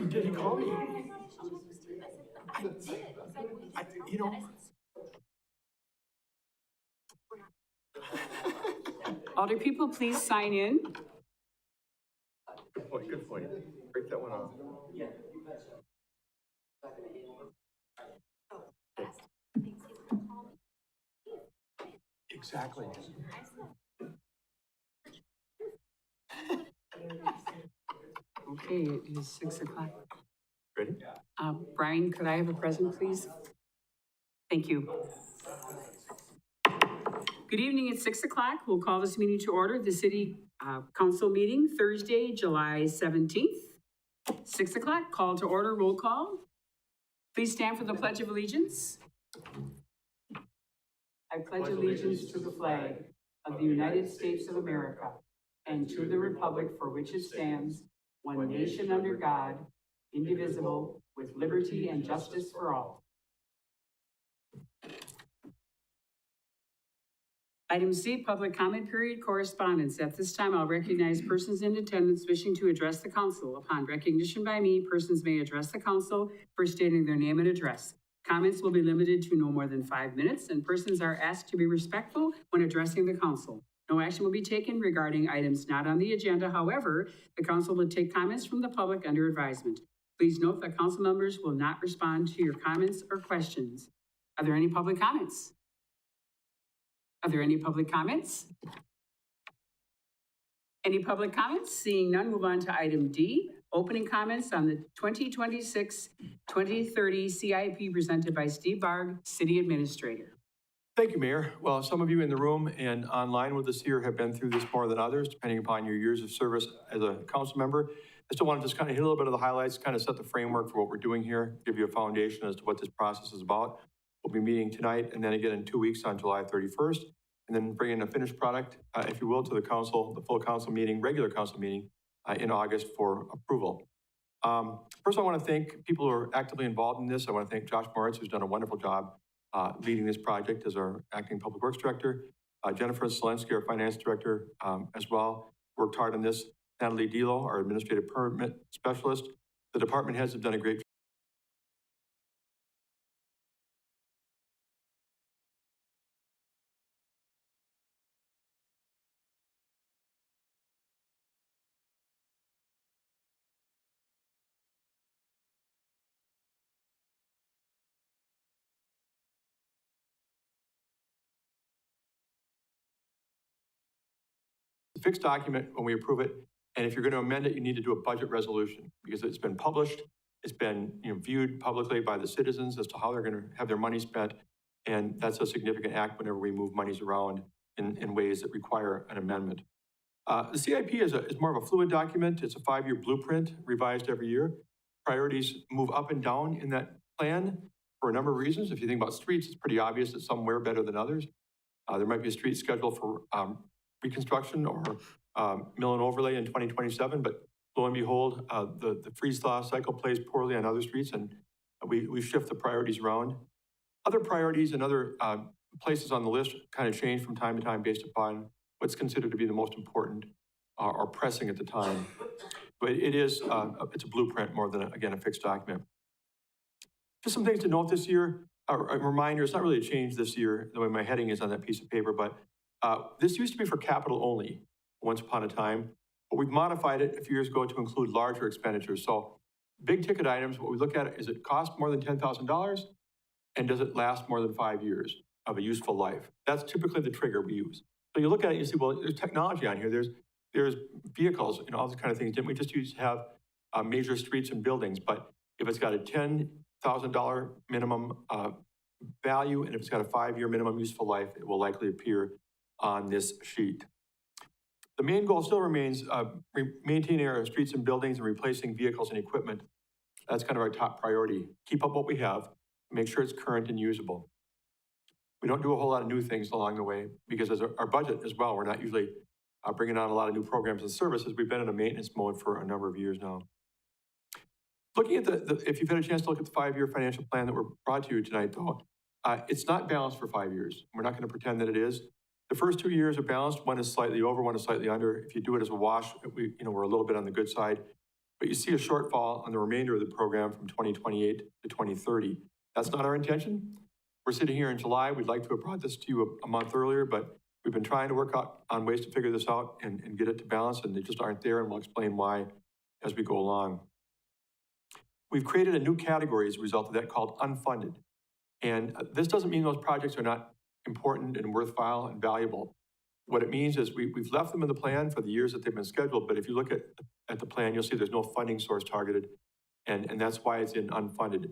Did he call me? You know. Alder people, please sign in. Good point, good point. Break that one off. Yeah. Exactly. Okay, it is 6 o'clock. Ready? Brian, could I have a present, please? Thank you. Good evening, it's 6 o'clock. We'll call this meeting to order, the City Council meeting, Thursday, July 17th. 6 o'clock, call to order, roll call. Please stand for the Pledge of Allegiance. I pledge allegiance to the flag of the United States of America and to the republic for which it stands, one nation under God, indivisible, with liberty and justice for all. Item C, public comment period, correspondence. At this time, I'll recognize persons in attendance wishing to address the council. Upon recognition by me, persons may address the council first stating their name and address. Comments will be limited to no more than 5 minutes, and persons are asked to be respectful when addressing the council. No action will be taken regarding items not on the agenda. However, the council will take comments from the public under advisement. Please note that council members will not respond to your comments or questions. Are there any public comments? Are there any public comments? Any public comments? Seeing none, move on to item D, opening comments on the 2026-2030 CIP presented by Steve Barg, City Administrator. Thank you, Mayor. Well, some of you in the room and online with us here have been through this more than others, depending upon your years of service as a council member. I still want to just kind of hit a little bit of the highlights, kind of set the framework for what we're doing here, give you a foundation as to what this process is about. We'll be meeting tonight and then again in 2 weeks on July 31st, and then bring in a finished product, if you will, to the council, the full council meeting, regular council meeting in August for approval. First, I want to thank people who are actively involved in this. I want to thank Josh Moritz, who's done a wonderful job leading this project as our acting public works director. Jennifer Selensky, our finance director, as well, worked hard on this. Natalie Dilo, our administrative permit specialist. The department heads have done a great job. Fixed document when we approve it, and if you're going to amend it, you need to do a budget resolution because it's been published, it's been viewed publicly by the citizens as to how they're going to have their money spent, and that's a significant act whenever we move monies around in ways that require an amendment. The CIP is more of a fluid document. It's a 5-year blueprint revised every year. Priorities move up and down in that plan for a number of reasons. If you think about streets, it's pretty obvious that some wear better than others. There might be a street schedule for reconstruction or mill and overlay in 2027, but lo and behold, the freeze-thaw cycle plays poorly on other streets, and we shift the priorities around. Other priorities and other places on the list kind of change from time to time based upon what's considered to be the most important or pressing at the time. But it's a blueprint more than, again, a fixed document. Just some things to note this year. A reminder, it's not really a change this year, the way my heading is on that piece of paper, but this used to be for capital only once upon a time, but we've modified it a few years ago to include larger expenditures. So big ticket items, what we look at is it cost more than $10,000 and does it last more than 5 years of a useful life? That's typically the trigger we use. So you look at it and you see, well, there's technology on here, there's vehicles, all these kind of things. Didn't we just use to have major streets and buildings? But if it's got a $10,000 minimum value and if it's got a 5-year minimum useful life, it will likely appear on this sheet. The main goal still remains maintaining our streets and buildings and replacing vehicles and equipment. That's kind of our top priority. Keep up what we have, make sure it's current and usable. We don't do a whole lot of new things along the way because as our budget as well, we're not usually bringing on a lot of new programs and services. We've been in a maintenance mode for a number of years now. Looking at if you've had a chance to look at the 5-year financial plan that were brought to you tonight, though, it's not balanced for 5 years. We're not going to pretend that it is. The first 2 years are balanced. One is slightly over, one is slightly under. If you do it as a wash, we're a little bit on the good side. But you see a shortfall on the remainder of the program from 2028 to 2030. That's not our intention. We're sitting here in July. We'd like to have brought this to you a month earlier, but we've been trying to work on ways to figure this out and get it to balance, and they just aren't there, and we'll explain why as we go along. We've created a new category as a result of that called unfunded. And this doesn't mean those projects are not important and worthwhile and valuable. What it means is we've left them in the plan for the years that they've been scheduled, but if you look at the plan, you'll see there's no funding source targeted, and that's why it's in unfunded.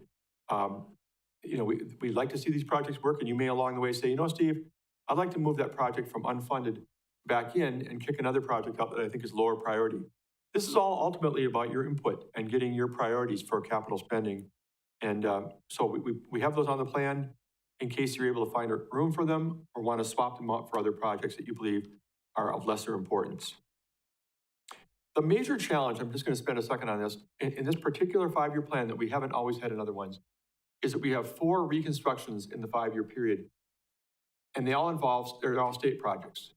We'd like to see these projects work, and you may along the way say, Steve, I'd like to move that project from unfunded back in and kick another project up that I think is lower priority. This is all ultimately about your input and getting your priorities for capital spending. And so we have those on the plan in case you're able to find room for them or want to swap them out for other projects that you believe are of lesser importance. The major challenge, I'm just going to spend a second on this, in this particular 5-year plan that we haven't always had in other ones, is that we have 4 reconstructions in the 5-year period. And they're all state projects,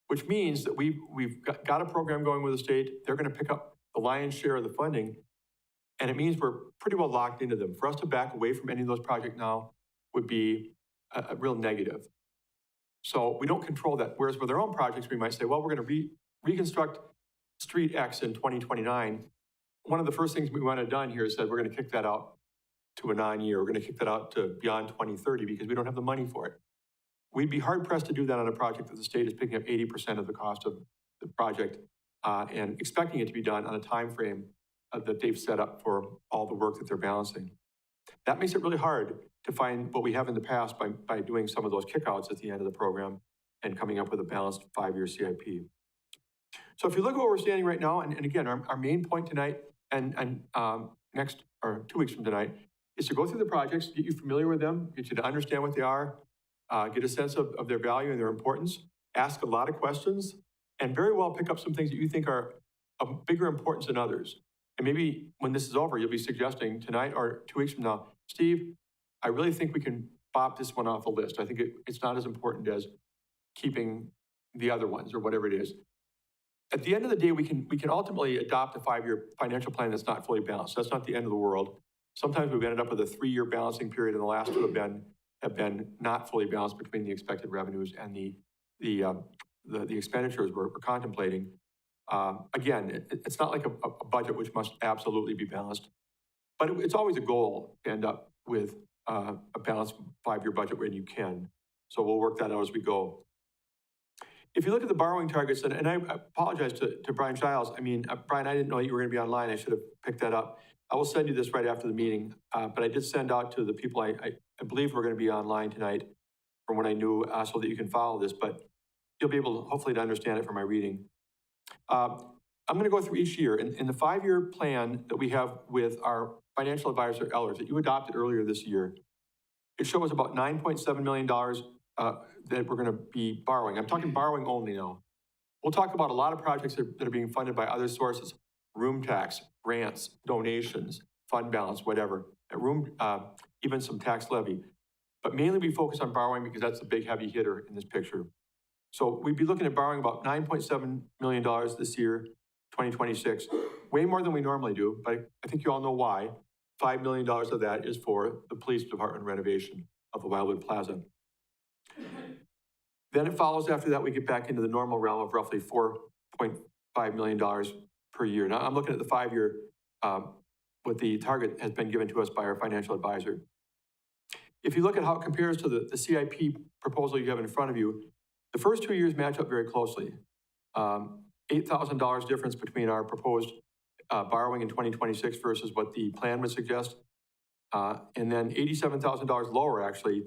which means that we've got a program going with the state. They're going to pick up the lion's share of the funding. And it means we're pretty well locked into them. For us to back away from any of those projects now would be a real negative. So we don't control that. Whereas with our own projects, we might say, well, we're going to reconstruct Street X in 2029. One of the first things we want to have done here is that we're going to kick that out to a non-year. We're going to kick that out to beyond 2030 because we don't have the money for it. We'd be hard-pressed to do that on a project that the state is picking up 80% of the cost of the project and expecting it to be done on a time frame that they've set up for all the work that they're balancing. That makes it really hard to find what we have in the past by doing some of those kickouts at the end of the program and coming up with a balanced 5-year CIP. So if you look at where we're standing right now, and again, our main point tonight and next, or 2 weeks from tonight, is to go through the projects, get you familiar with them, get you to understand what they are, get a sense of their value and their importance, ask a lot of questions, and very well pick up some things that you think are of bigger importance than others. And maybe when this is over, you'll be suggesting tonight or 2 weeks from now, Steve, I really think we can bop this one off the list. I think it's not as important as keeping the other ones or whatever it is. At the end of the day, we can ultimately adopt a 5-year financial plan that's not fully balanced. That's not the end of the world. Sometimes we've ended up with a 3-year balancing period, and the last 2 have been not fully balanced between the expected revenues and the expenditures we're contemplating. Again, it's not like a budget which must absolutely be balanced, but it's always a goal to end up with a balanced 5-year budget when you can. So we'll work that out as we go. If you look at the borrowing targets, and I apologize to Brian Giles. I mean, Brian, I didn't know you were going to be online. I should have picked that up. I will send you this right after the meeting, but I did send out to the people I believe we're going to be online tonight from what I knew so that you can follow this, but you'll be able, hopefully, to understand it from my reading. I'm going to go through each year. In the 5-year plan that we have with our financial advisor, Ellers, that you adopted earlier this year, it shows about $9.7 million that we're going to be borrowing. I'm talking borrowing only now. We'll talk about a lot of projects that are being funded by other sources, room tax, grants, donations, fund balance, whatever, even some tax levy. But mainly we focus on borrowing because that's the big heavy hitter in this picture. So we'd be looking at borrowing about $9.7 million this year, 2026, way more than we normally do, but I think you all know why. $5 million of that is for the police department renovation of the Wildwood Plaza. Then it follows after that, we get back into the normal realm of roughly $4.5 million per year. Now I'm looking at the 5-year, what the target has been given to us by our financial advisor. If you look at how it compares to the CIP proposal you have in front of you, the first 2 years match up very closely. $8,000 difference between our proposed borrowing in 2026 versus what the plan would suggest. And then $87,000 lower, actually,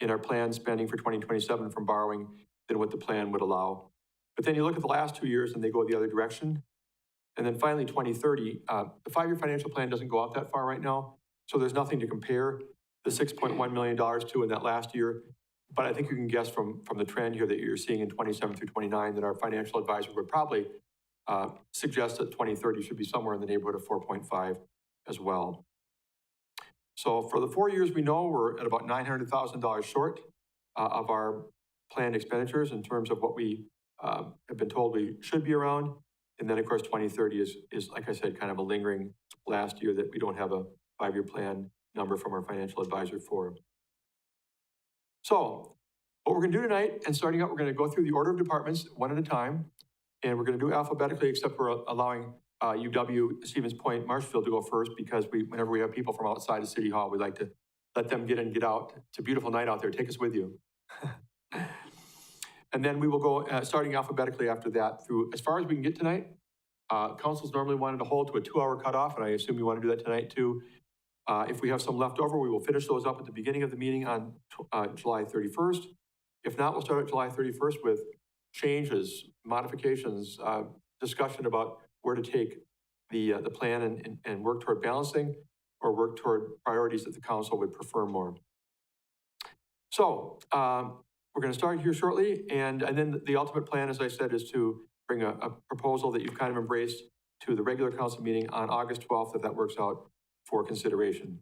in our planned spending for 2027 from borrowing than what the plan would allow. But then you look at the last 2 years and they go the other direction. And then finally, 2030, the 5-year financial plan doesn't go out that far right now. So there's nothing to compare the $6.1 million to in that last year. But I think you can guess from the trend here that you're seeing in 27 through 29 that our financial advisor would probably suggest that 2030 should be somewhere in the neighborhood of 4.5 as well. So for the 4 years, we know we're at about $900,000 short of our planned expenditures in terms of what we have been told we should be around. And then, of course, 2030 is, like I said, kind of a lingering last year that we don't have a 5-year plan number from our financial advisor for. So what we're going to do tonight, and starting out, we're going to go through the order of departments one at a time. And we're going to do alphabetically, except for allowing UW, Stevens Point, Marshfield to go first, because whenever we have people from outside of City Hall, we like to let them get in, get out. It's a beautiful night out there. Take us with you. And then we will go, starting alphabetically after that, through as far as we can get tonight. Council's normally wanted to hold to a 2-hour cutoff, and I assume you want to do that tonight too. If we have some left over, we will finish those up at the beginning of the meeting on July 31st. If not, we'll start at July 31st with changes, modifications, discussion about where to take the plan and work toward balancing, or work toward priorities that the council would prefer more. So we're going to start here shortly, and then the ultimate plan, as I said, is to bring a proposal that you've kind of embraced to the regular council meeting on August 12th, if that works out, for consideration.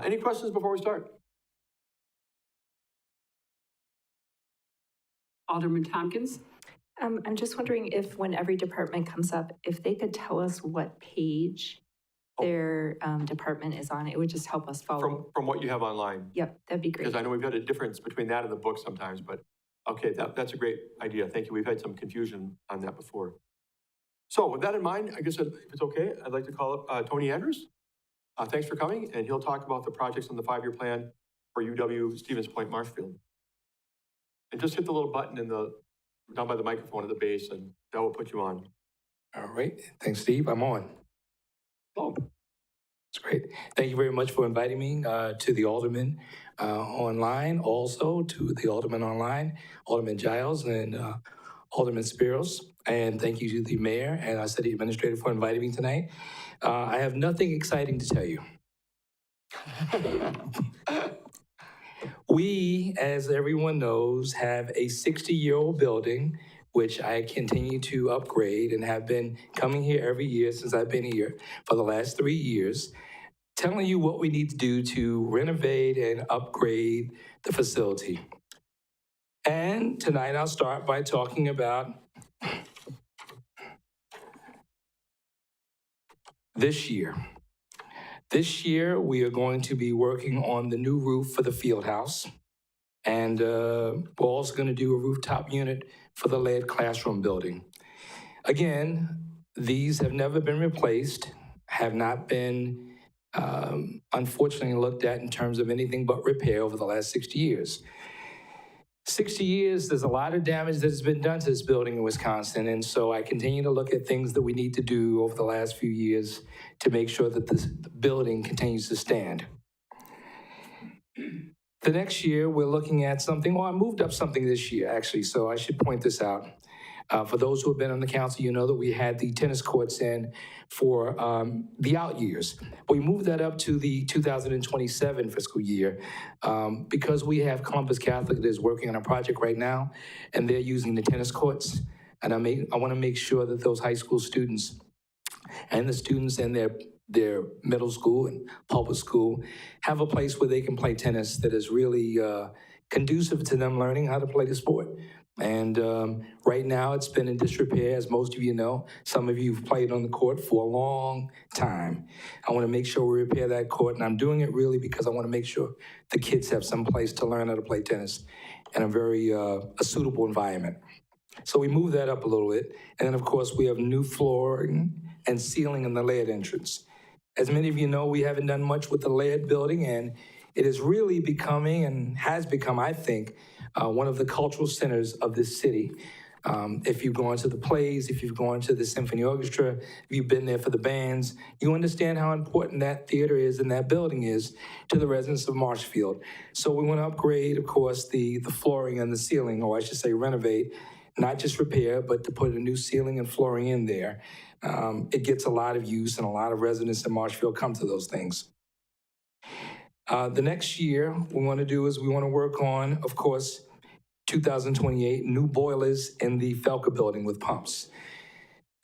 Any questions before we start? Alderman Tompkins? I'm just wondering if when every department comes up, if they could tell us what page their department is on, it would just help us follow. From what you have online? Yep, that'd be great. Because I know we've had a difference between that and the book sometimes, but okay, that's a great idea. Thank you. We've had some confusion on that before. So with that in mind, I guess if it's okay, I'd like to call up Tony Andrews. Thanks for coming, and he'll talk about the projects on the 5-year plan for UW Stevens Point Marshfield. And just hit the little button down by the microphone at the base, and that will put you on. All right. Thanks, Steve. I'm on. Oh. That's great. Thank you very much for inviting me to the Alderman online, also to the Alderman online, Alderman Giles and Alderman Spiros. And thank you to the mayor and our city administrator for inviting me tonight. I have nothing exciting to tell you. We, as everyone knows, have a 60-year-old building, which I continue to upgrade and have been coming here every year since I've been here for the last 3 years, telling you what we need to do to renovate and upgrade the facility. And tonight I'll start by talking about this year. This year, we are going to be working on the new roof for the field house. And we're also going to do a rooftop unit for the lead classroom building. Again, these have never been replaced, have not been, unfortunately, looked at in terms of anything but repair over the last 60 years. 60 years, there's a lot of damage that has been done to this building in Wisconsin, and so I continue to look at things that we need to do over the last few years to make sure that this building continues to stand. The next year, we're looking at something, well, I moved up something this year, actually, so I should point this out. For those who have been on the council, you know that we had the tennis courts in for the out years. We moved that up to the 2027 fiscal year because we have Columbus Catholic that is working on a project right now, and they're using the tennis courts. And I want to make sure that those high school students and the students in their middle school and public school have a place where they can play tennis that is really conducive to them learning how to play the sport. And right now it's been in disrepair, as most of you know. Some of you have played on the court for a long time. I want to make sure we repair that court, and I'm doing it really because I want to make sure the kids have some place to learn how to play tennis in a very a suitable environment. So we move that up a little bit. And then, of course, we have new flooring and ceiling in the lead entrance. As many of you know, we haven't done much with the lead building, and it is really becoming, and has become, I think, one of the cultural centers of this city. If you've gone to the plays, if you've gone to the symphony orchestra, if you've been there for the bands, you understand how important that theater is and that building is to the residents of Marshfield. So we want to upgrade, of course, the flooring and the ceiling, or I should say renovate, not just repair, but to put a new ceiling and flooring in there. It gets a lot of use, and a lot of residents in Marshfield come to those things. The next year, what we want to do is we want to work on, of course, 2028, new boilers in the Felka building with pumps.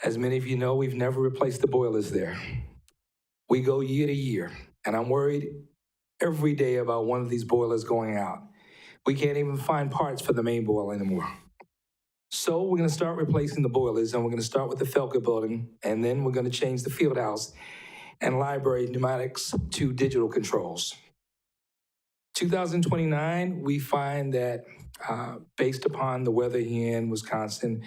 As many of you know, we've never replaced the boilers there. We go year to year, and I'm worried every day about one of these boilers going out. We can't even find parts for the main boiler anymore. So we're gonna start replacing the boilers, and we're gonna start with the Felker building, and then we're gonna change the field house and library pneumatics to digital controls. 2029, we find that based upon the weather here in Wisconsin,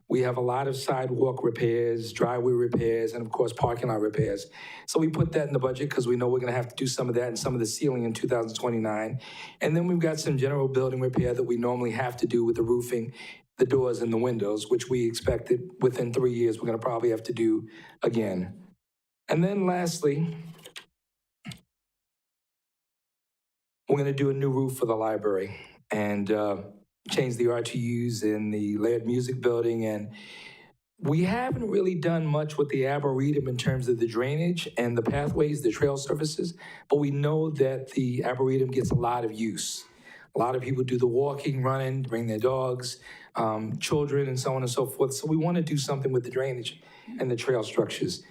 we have a lot of sidewalk repairs, driveway repairs, and of course, parking lot repairs. So we put that in the budget because we know we're gonna have to do some of that and some of the ceiling in 2029. And then we've got some general building repair that we normally have to do with the roofing, the doors and the windows, which we expected within 3 years, we're gonna probably have to do again. And then lastly, we're gonna do a new roof for the library and change the RTUs in the layered music building. And we haven't really done much with the Arboretum in terms of the drainage and the pathways, the trail surfaces, but we know that the Arboretum gets a lot of use. A lot of people do the walking, running, bring their dogs, children, and so on and so forth. So we want to do something with the drainage and the trail structures.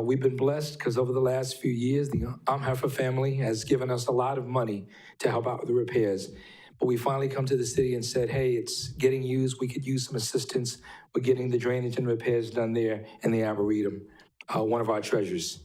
We've been blessed because over the last few years, the Umheffer family has given us a lot of money to help out with the repairs. But we finally come to the city and said, hey, it's getting used. We could use some assistance with getting the drainage and repairs done there in the Arboretum, one of our treasures.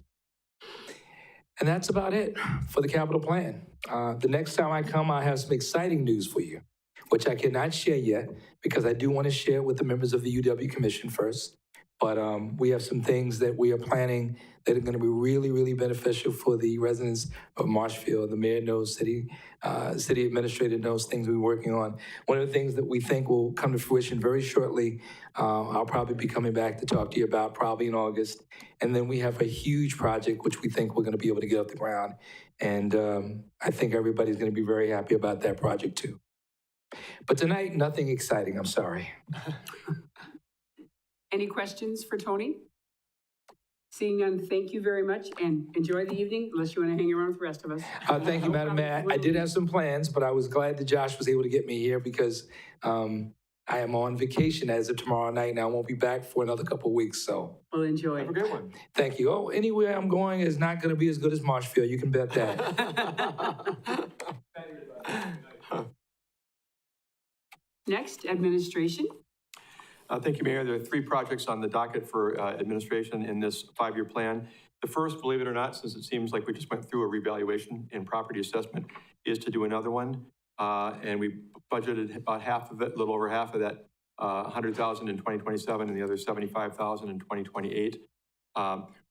And that's about it for the capital plan. The next time I come, I'll have some exciting news for you, which I cannot share yet because I do want to share with the members of the UW Commission first. But we have some things that we are planning that are going to be really, really beneficial for the residents of Marshfield. The mayor knows, city administrator knows things we're working on. One of the things that we think will come to fruition very shortly, I'll probably be coming back to talk to you about probably in August. And then we have a huge project which we think we're going to be able to get off the ground. And I think everybody's going to be very happy about that project too. But tonight, nothing exciting, I'm sorry. Any questions for Tony? Seeing none, thank you very much and enjoy the evening, unless you want to hang around with the rest of us. Thank you, Madam Mayor. I did have some plans, but I was glad that Josh was able to get me here because I am on vacation as of tomorrow night and I won't be back for another couple of weeks, so. Well, enjoy. Have a good one. Thank you. Oh, anywhere I'm going is not going to be as good as Marshfield, you can bet that. Next, administration. Thank you, Mayor. There are 3 projects on the docket for administration in this 5-year plan. The first, believe it or not, since it seems like we just went through a revaluation in property assessment, is to do another one. And we budgeted about half of it, a little over half of that, 100,000 in 2027 and the other 75,000 in 2028.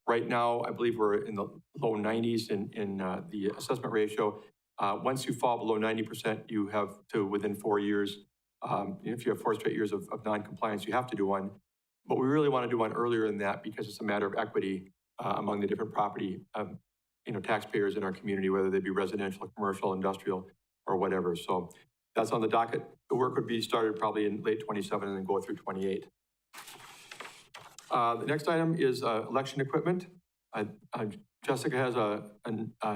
Right now, I believe we're in the low 90s in the assessment ratio. Once you fall below 90%, you have to, within 4 years, if you have 4 straight years of non-compliance, you have to do one. But we really want to do one earlier than that because it's a matter of equity among the different property, taxpayers in our community, whether they be residential, commercial, industrial, or whatever. So that's on the docket. The work would be started probably in late 27 and then go through 28. The next item is election equipment. Jessica has a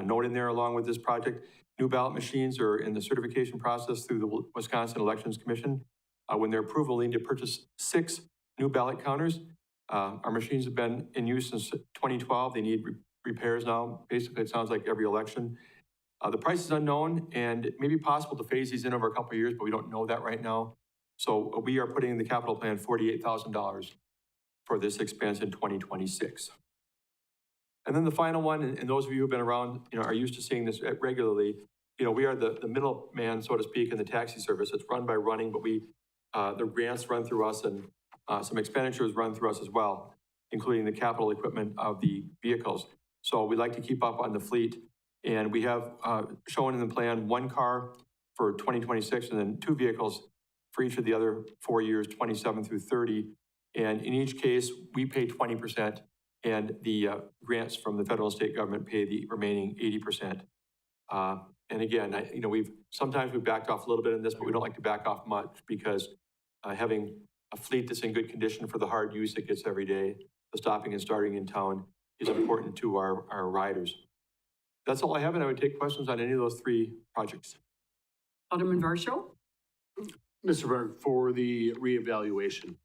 note in there along with this project. New ballot machines are in the certification process through the Wisconsin Elections Commission. When they're approved, we'll need to purchase 6 new ballot counters. Our machines have been in use since 2012. They need repairs now. Basically, it sounds like every election. The price is unknown, and it may be possible to phase these in over a couple of years, but we don't know that right now. So we are putting in the capital plan $48,000 for this expense in 2026. And then the final one, and those of you who've been around, are used to seeing this regularly. We are the middleman, so to speak, in the taxi service. It's run by running, but the grants run through us and some expenditures run through us as well, including the capital equipment of the vehicles. So we like to keep up on the fleet. And we have shown in the plan 1 car for 2026 and then 2 vehicles for each of the other 4 years, 27 through 30. And in each case, we pay 20%. And the grants from the federal and state government pay the remaining 80%. And again, sometimes we've backed off a little bit in this, but we don't like to back off much because having a fleet that's in good condition for the hard use it gets every day, the stopping and starting in town, is important to our riders. That's all I have, and I would take questions on any of those 3 projects. Alderman Varsho? Mr. Berg, for the reevaluation,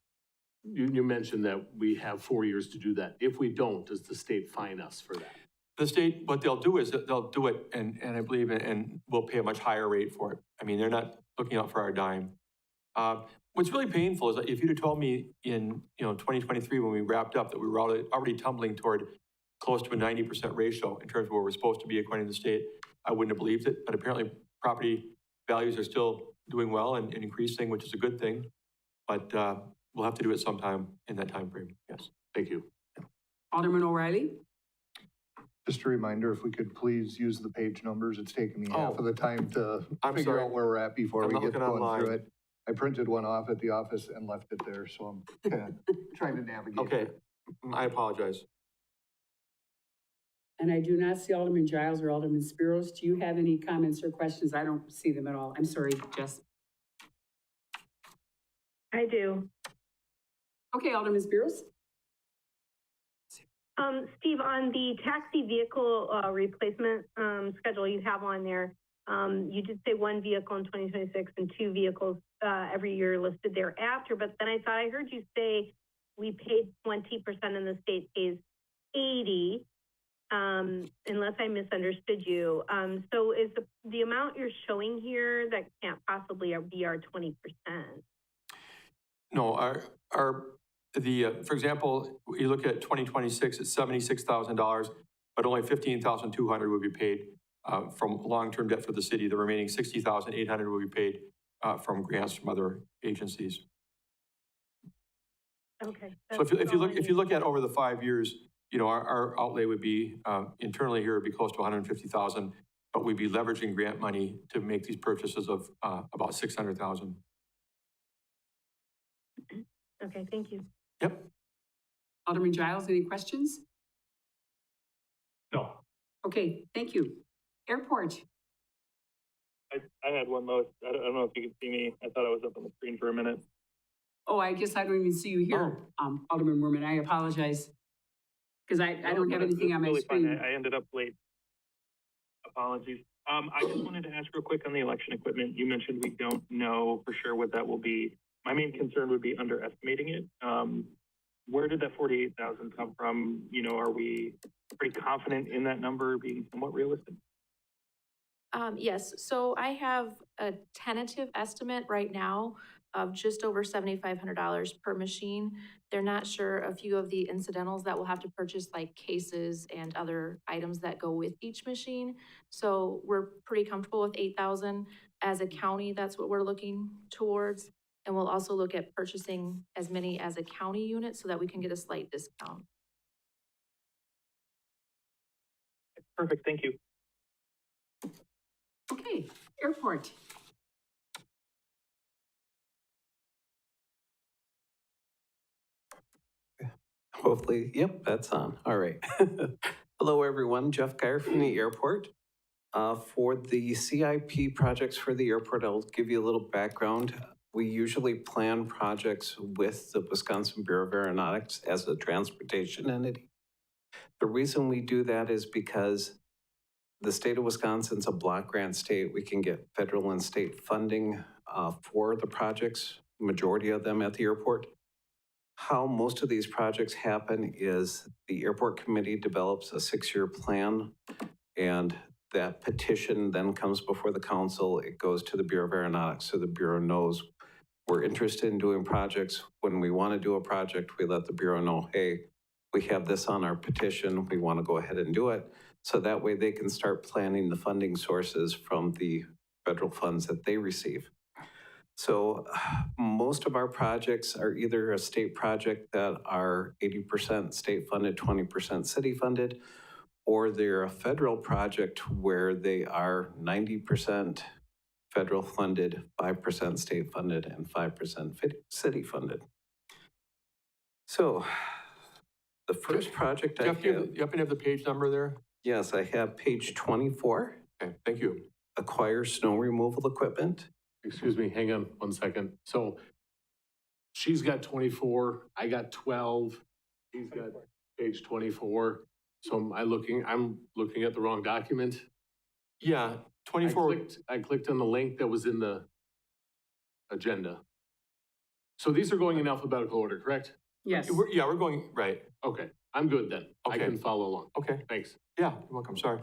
you mentioned that we have 4 years to do that. If we don't, does the state fine us for that? The state, what they'll do is that they'll do it, and I believe, and we'll pay a much higher rate for it. I mean, they're not looking out for our dime. What's really painful is that if you'd have told me in, 2023, when we wrapped up, that we were already tumbling toward close to a 90% ratio in terms of where we're supposed to be according to the state, I wouldn't have believed it. But apparently, property values are still doing well and increasing, which is a good thing. But we'll have to do it sometime in that time frame. Yes. Thank you. Alderman O'Reilly? Just a reminder, if we could please use the page numbers. It's taken me half Oh. of the time to I'm figure sorry. out where we're at before I'm we not get looking going online. through it. I printed one off at the office and left it there, so I'm trying to navigate. Okay, I apologize. And I do not see Alderman Giles or Alderman Spiros. Do you have any comments or questions? I don't see them at all. I'm sorry, Jess. I do. Okay, Alderman Spiros? Steve, on the taxi vehicle replacement schedule you have on there, you did say one vehicle in 2026 and two vehicles every year listed thereafter, but then I thought I heard you say we paid 20% and the state pays 80%, unless I misunderstood you. So is the amount you're showing here, that can't possibly be our 20%? No, for example, you look at 2026, it's $76,000, but only $15,200 would be paid from long-term debt for the city. The remaining $60,800 will be paid from grants from other agencies. Okay. So if you look at over the 5 years, our outlay would be internally here would be close to $150,000, but we'd be leveraging grant money to make these purchases of about $600,000. Okay, thank you. Yep. Alderman Giles, any questions? No. Okay, thank you. Airport? I had one, Lois. I don't know if you could see me. I thought I was up on the screen for a minute. Oh, I guess I don't even see you here, Alderman Moorman. I apologize. Because I don't have anything on my Really fine. screen. I ended up late. Apologies. I just wanted to ask real quick on the election equipment. You mentioned we don't know for sure what that will be. My main concern would be underestimating it. Where did that 48,000 come from? Are we pretty confident in that number being somewhat realistic? Yes, so I have a tentative estimate right now of just over $7,500 per machine. They're not sure a few of the incidentals that we'll have to purchase, like cases and other items that go with each machine. So we're pretty comfortable with 8,000. As a county, that's what we're looking towards. And we'll also look at purchasing as many as a county unit so that we can get a slight discount. Perfect. Thank you. Okay, airport. Hopefully, yep, that's on. All right. Hello, everyone. Jeff Geyer from the airport. For the CIP projects for the airport, I'll give you a little background. We usually plan projects with the Wisconsin Bureau of Aeronautics as a transportation entity. The reason we do that is because the state of Wisconsin's a block grant state. We can get federal and state funding for the projects, majority of them at the airport. How most of these projects happen is the airport committee develops a 6-year plan, and that petition then comes before the council. It goes to the Bureau of Aeronautics, so the Bureau knows we're interested in doing projects. When we want to do a project, we let the Bureau know, hey, we have this on our petition. We want to go ahead and do it. So that way they can start planning the funding sources from the federal funds that they receive. So most of our projects are either a state project that are 80% state funded, 20% city funded, or they're a federal project where they are 90% federal funded, 5% state funded, and 5% city funded. So the first project I have. Do you happen to have the page number there? Yes, I have page 24. Okay, thank you. Acquire snow removal equipment. Excuse me, hang on 1 second. So she's got 24, I got 12, he's got page 24. So I'm looking at the wrong document. Yeah, 24. I clicked on the link that was in the agenda. So these are going in alphabetical order, correct? Yes. We're going, right. Okay, I'm good then. I Okay. can follow along. Okay. Thanks. Yeah, you're welcome, sorry.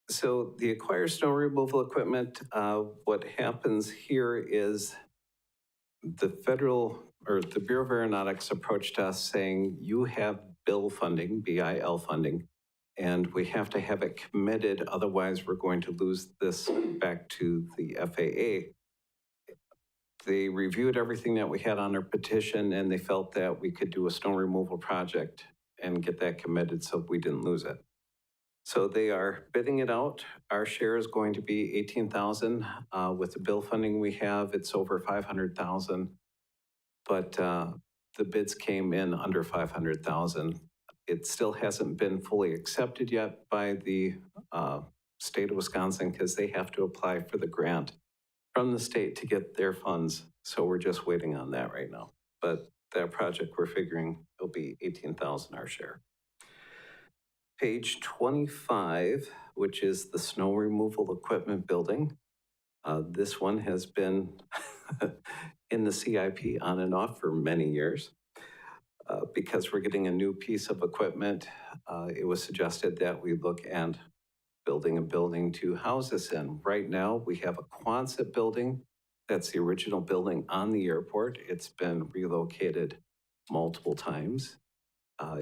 So the acquire snow removal equipment, what happens here is the federal, or the Bureau of Aeronautics approached us saying, you have bill funding, BIL funding, and we have to have it committed, otherwise we're going to lose this back to the FAA. They reviewed everything that we had on our petition, and they felt that we could do a snow removal project and get that committed so we didn't lose it. So they are bidding it out. Our share is going to be 18,000. With the bill funding we have, it's over 500,000. But the bids came in under 500,000. It still hasn't been fully accepted yet by the state of Wisconsin because they have to apply for the grant from the state to get their funds. So we're just waiting on that right now. But that project, we're figuring it'll be 18,000 our share. Page 25, which is the snow removal equipment building. This one has been in the CIP on and off for many years. Because we're getting a new piece of equipment, it was suggested that we look at building a building to house this in. Right now, we have a Quonset building. That's the original building on the airport. It's been relocated multiple times.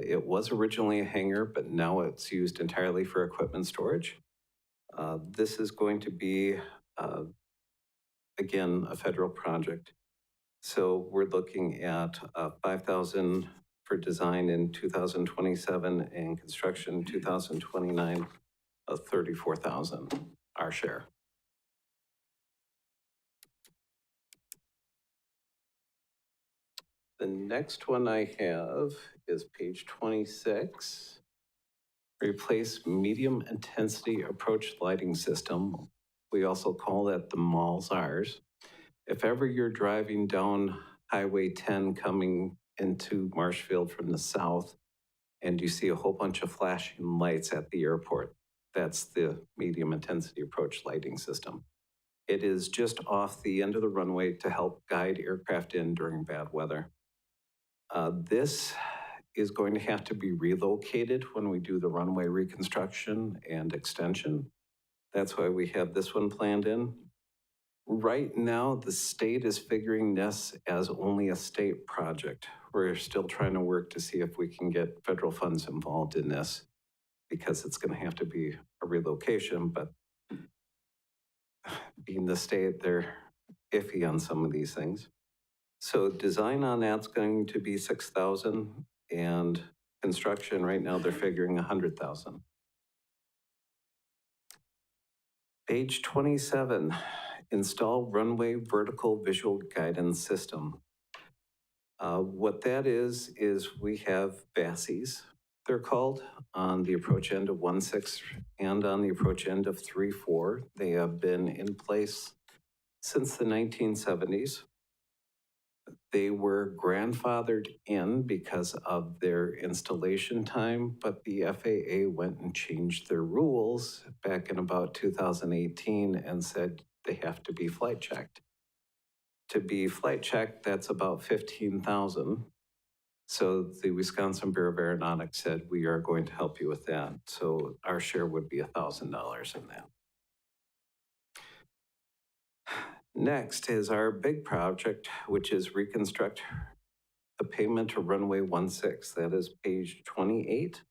It was originally a hangar, but now it's used entirely for equipment storage. This is going to be, again, a federal project. So we're looking at 5,000 for design in 2027 and construction 2029 of 34,000, our share. The next one I have is page 26. Replace medium intensity approach lighting system. We also call that the MALSARS. If ever you're driving down Highway 10 coming into Marshfield from the south and you see a whole bunch of flashing lights at the airport, that's the medium intensity approach lighting system. It is just off the end of the runway to help guide aircraft in during bad weather. This is going to have to be relocated when we do the runway reconstruction and extension. That's why we have this one planned in. Right now, the state is figuring this as only a state project. We're still trying to work to see if we can get federal funds involved in this because it's going to have to be a relocation, but being the state, they're iffy on some of these things. So design on that's going to be 6,000 and construction right now they're figuring 100,000. Page 27, install runway vertical visual guidance system. What that is we have VASIs, they're called, on the approach end of 1-6 and on the approach end of 3-4. They have been in place since the 1970s. They were grandfathered in because of their installation time, but the FAA went and changed their rules back in about 2018 and said they have to be flight checked. To be flight checked, that's about 15,000. So the Wisconsin Bureau of Aeronautics said, we are going to help you with that. So our share would be $1,000 in that. Next is our big project, which is reconstruct the pavement to runway 16. That is page 28.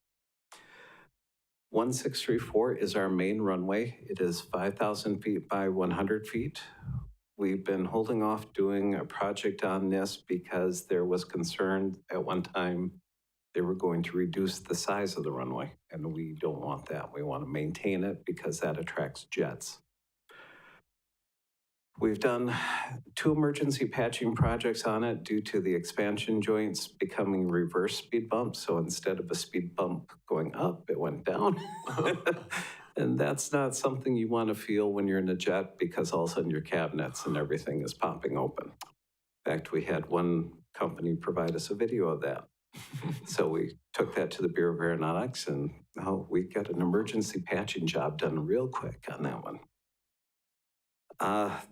1634 is our main runway. It is 5,000 feet by 100 feet. We've been holding off doing a project on this because there was concern at one time they were going to reduce the size of the runway, and we don't want that. We want to maintain it because that attracts jets. We've done 2 emergency patching projects on it due to the expansion joints becoming reverse speed bumps. So instead of a speed bump going up, it went down. And that's not something you want to feel when you're in a jet because all of a sudden your cabinets and everything is popping open. In fact, we had one company provide us a video of that. So we took that to the Bureau of Aeronautics and we got an emergency patching job done real quick on that one.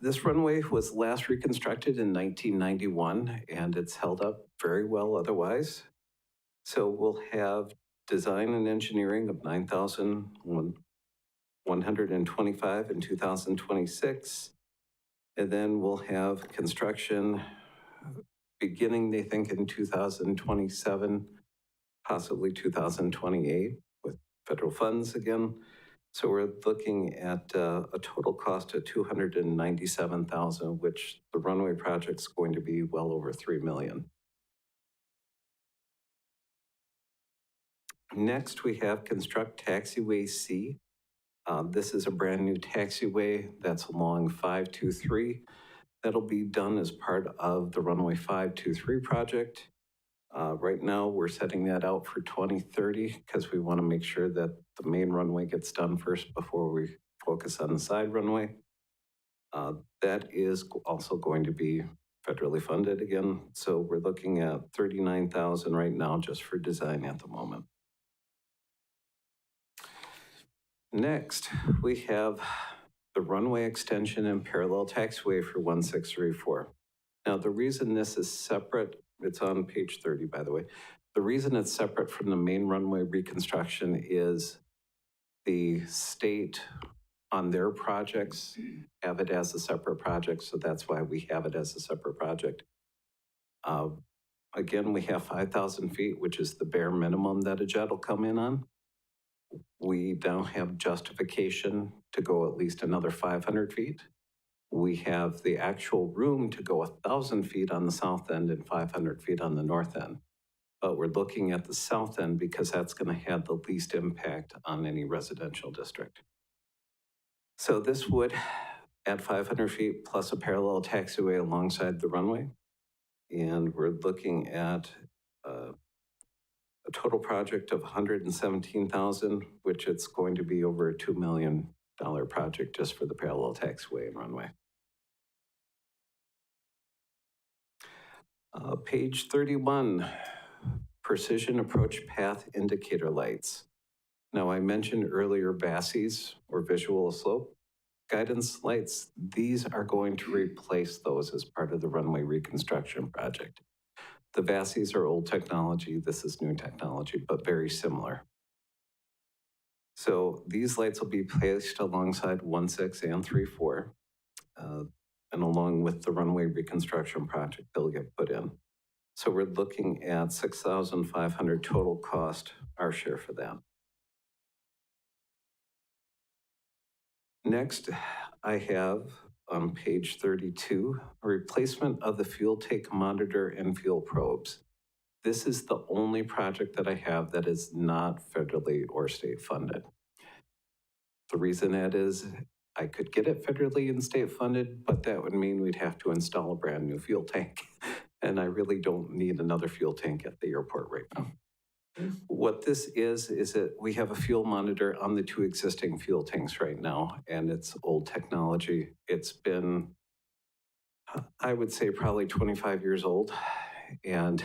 This runway was last reconstructed in 1991, and it's held up very well otherwise. So we'll have design and engineering of $9,125 in 2026. And then we'll have construction beginning, they think, in 2027, possibly 2028 with federal funds again. So we're looking at a total cost of $297,000, which the runway project's going to be well over $3 million. Next, we have construct taxiway C. This is a brand new taxiway that's along 523. That'll be done as part of the runway 523 project. Right now, we're setting that out for 2030 because we want to make sure that the main runway gets done first before we focus on the side runway. That is also going to be federally funded again. So we're looking at $39,000 right now just for design at the moment. Next, we have the runway extension and parallel taxiway for 1634. Now, the reason this is separate, it's on page 30, by the way. The reason it's separate from the main runway reconstruction is the state on their projects have it as a separate project, so that's why we have it as a separate project. Again, we have 5,000 feet, which is the bare minimum that a jet will come in on. We now have justification to go at least another 500 feet. We have the actual room to go 1,000 feet on the south end and 500 feet on the north end. But we're looking at the south end because that's going to have the least impact on any residential district. So this would add 500 feet plus a parallel taxiway alongside the runway. And we're looking at a total project of $117,000, which it's going to be over a $2 million project just for the parallel taxiway and runway. Page 31, precision approach path indicator lights. Now, I mentioned earlier VASIs, or visual slope guidance lights. These are going to replace those as part of the runway reconstruction project. The VASIs are old technology. This is new technology, but very similar. So these lights will be placed alongside 16 and 34, and along with the runway reconstruction project, they'll get put in. So we're looking at $6,500 total cost, our share for that. Next, I have on page 32, a replacement of the fuel tank monitor and fuel probes. This is the only project that I have that is not federally or state funded. The reason that is, I could get it federally and state funded, but that would mean we'd have to install a brand new fuel tank. And I really don't need another fuel tank at the airport right now. What this is that we have a fuel monitor on the 2 existing fuel tanks right now, and it's old technology. It's been, I would say, probably 25 years old. And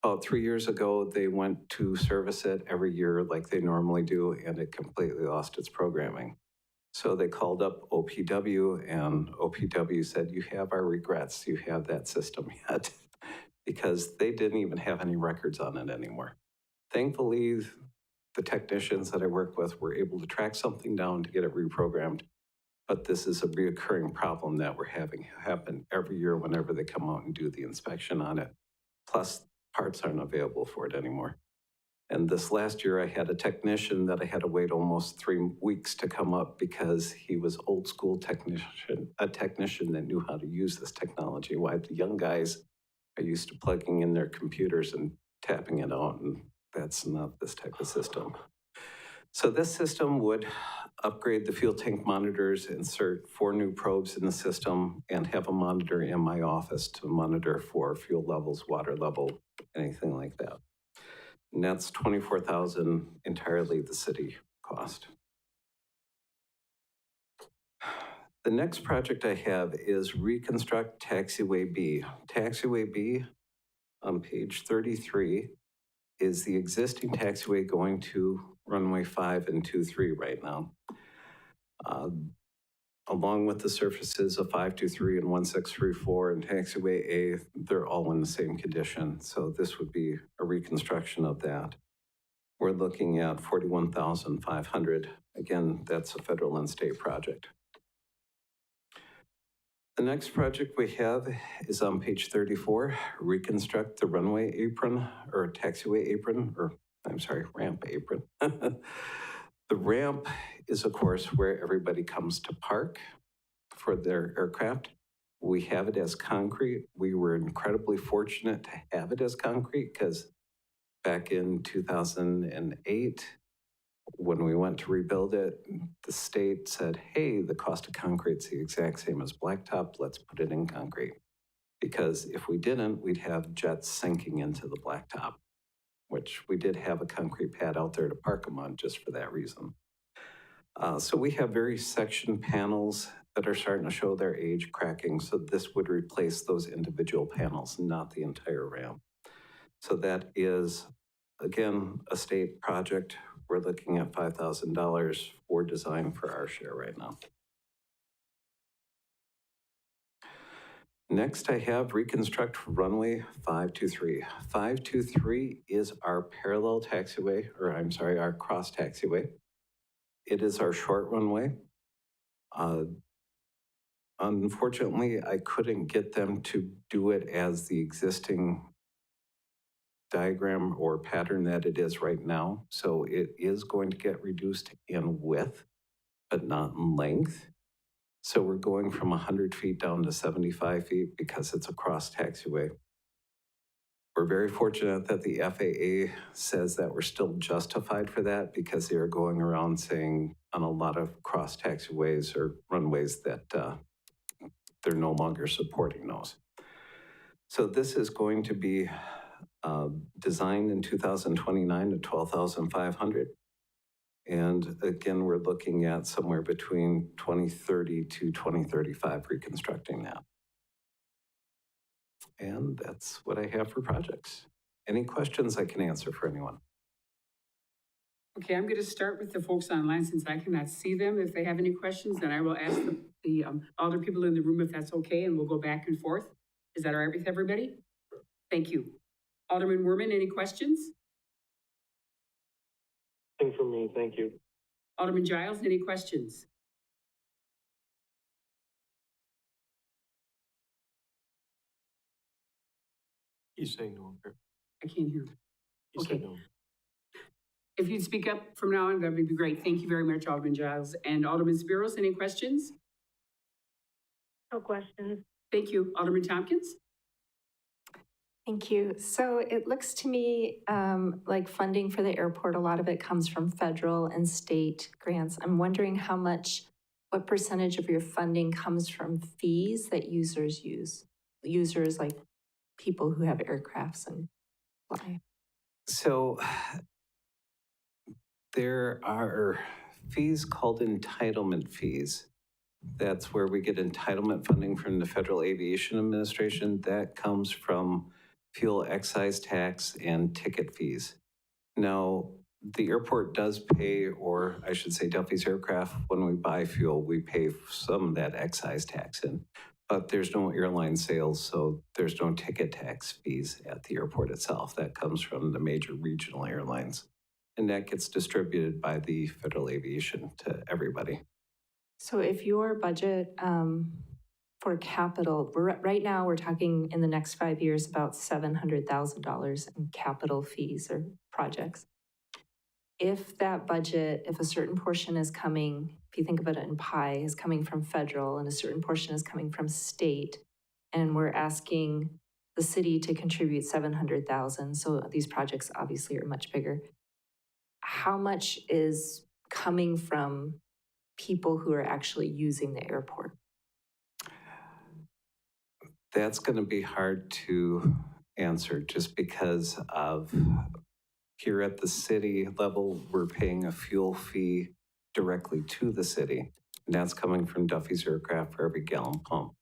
about 3 years ago, they went to service it every year like they normally do, and it completely lost its programming. So they called up OPW, and OPW said, "You have our regrets. You have that system yet." Because they didn't even have any records on it anymore. Thankfully, the technicians that I work with were able to track something down to get it reprogrammed. But this is a reoccurring problem that we're having happen every year whenever they come out and do the inspection on it. Plus, parts aren't available for it anymore. And this last year, I had a technician that I had to wait almost 3 weeks to come up because he was old school technician, a technician that knew how to use this technology. While the young guys are used to plugging in their computers and tapping it out, and that's not this type of system. So this system would upgrade the fuel tank monitors, insert 4 new probes in the system, and have a monitor in my office to monitor for fuel levels, water level, anything like that. And that's $24,000 entirely the city cost. The next project I have is Reconstruct Taxiway B. Taxiway B on page 33 is the existing taxiway going to runway 5 and 23 right now. Along with the surfaces of 523 and 1634 and taxiway A, they're all in the same condition. So this would be a reconstruction of that. we're looking at $41,500. Again, that's a federal and state project. The next project we have is on page 34, reconstruct the runway apron or taxiway apron, or I'm sorry, ramp apron. The ramp is, of course, where everybody comes to park for their aircraft. We have it as concrete. We were incredibly fortunate to have it as concrete because back in 2008, when we went to rebuild it, the state said, hey, the cost of concrete's the exact same as blacktop, let's put it in concrete. Because if we didn't, we'd have jets sinking into the blacktop, which we did have a concrete pad out there to park them on just for that reason. So we have very section panels that are starting to show their age, cracking, so this would replace those individual panels, not the entire ramp. So that is, again, a state project. We're looking at $5,000 for design for our share right now. Next, I have reconstruct runway 523. 523 is our parallel taxiway, or I'm sorry, our cross taxiway. It is our short runway. Unfortunately, I couldn't get them to do it as the existing diagram or pattern that it is right now. So it is going to get reduced in width, but not in length. So we're going from 100 feet down to 75 feet because it's a cross taxiway. We're very fortunate that the FAA says that we're still justified for that because they are going around saying on a lot of cross taxiways or runways that they're no longer supporting those. So this is going to be designed in 2029 at $12,500. And again, we're looking at somewhere between 2030 to 2035 reconstructing that. And that's what I have for projects. Any questions I can answer for anyone? Okay, I'm going to start with the folks online since I cannot see them. If they have any questions, then I will ask the other people in the room if that's okay, and we'll go back and forth. Is that all right with everybody? Thank you. Alderman Werman, any questions? Nothing from me, thank you. Alderman Giles, any questions? He's saying no. I can't hear. He said no. If you'd speak up from now on, that would be great. Thank you very much, Alderman Giles. And Alderman Spiros, any questions? No questions. Thank you. Alderman Tompkins? Thank you. So it looks to me like funding for the airport, a lot of it comes from federal and state grants. I'm wondering what percentage of your funding comes from fees that users use? Users like people who have aircrafts and fly. So there are fees called entitlement fees. That's where we get entitlement funding from the Federal Aviation Administration. That comes from fuel excise tax and ticket fees. Now, the airport does pay, or I should say Duffy's Aircraft, when we buy fuel, we pay some of that excise tax in. But there's no airline sales, so there's no ticket tax fees at the airport itself. That comes from the major regional airlines. And that gets distributed by the Federal Aviation to everybody. So if your budget for capital, right now we're talking in the next 5 years about $700,000 in capital fees or projects. If that budget, if a certain portion is coming, if you think of it in pie, is coming from federal and a certain portion is coming from state, and we're asking the city to contribute $700,000, so these projects obviously are much bigger. How much is coming from people who are actually using the airport? That's going to be hard to answer just because of here at the city level, we're paying a fuel fee directly to the city. And that's coming from Duffy's Aircraft for every gallon pump.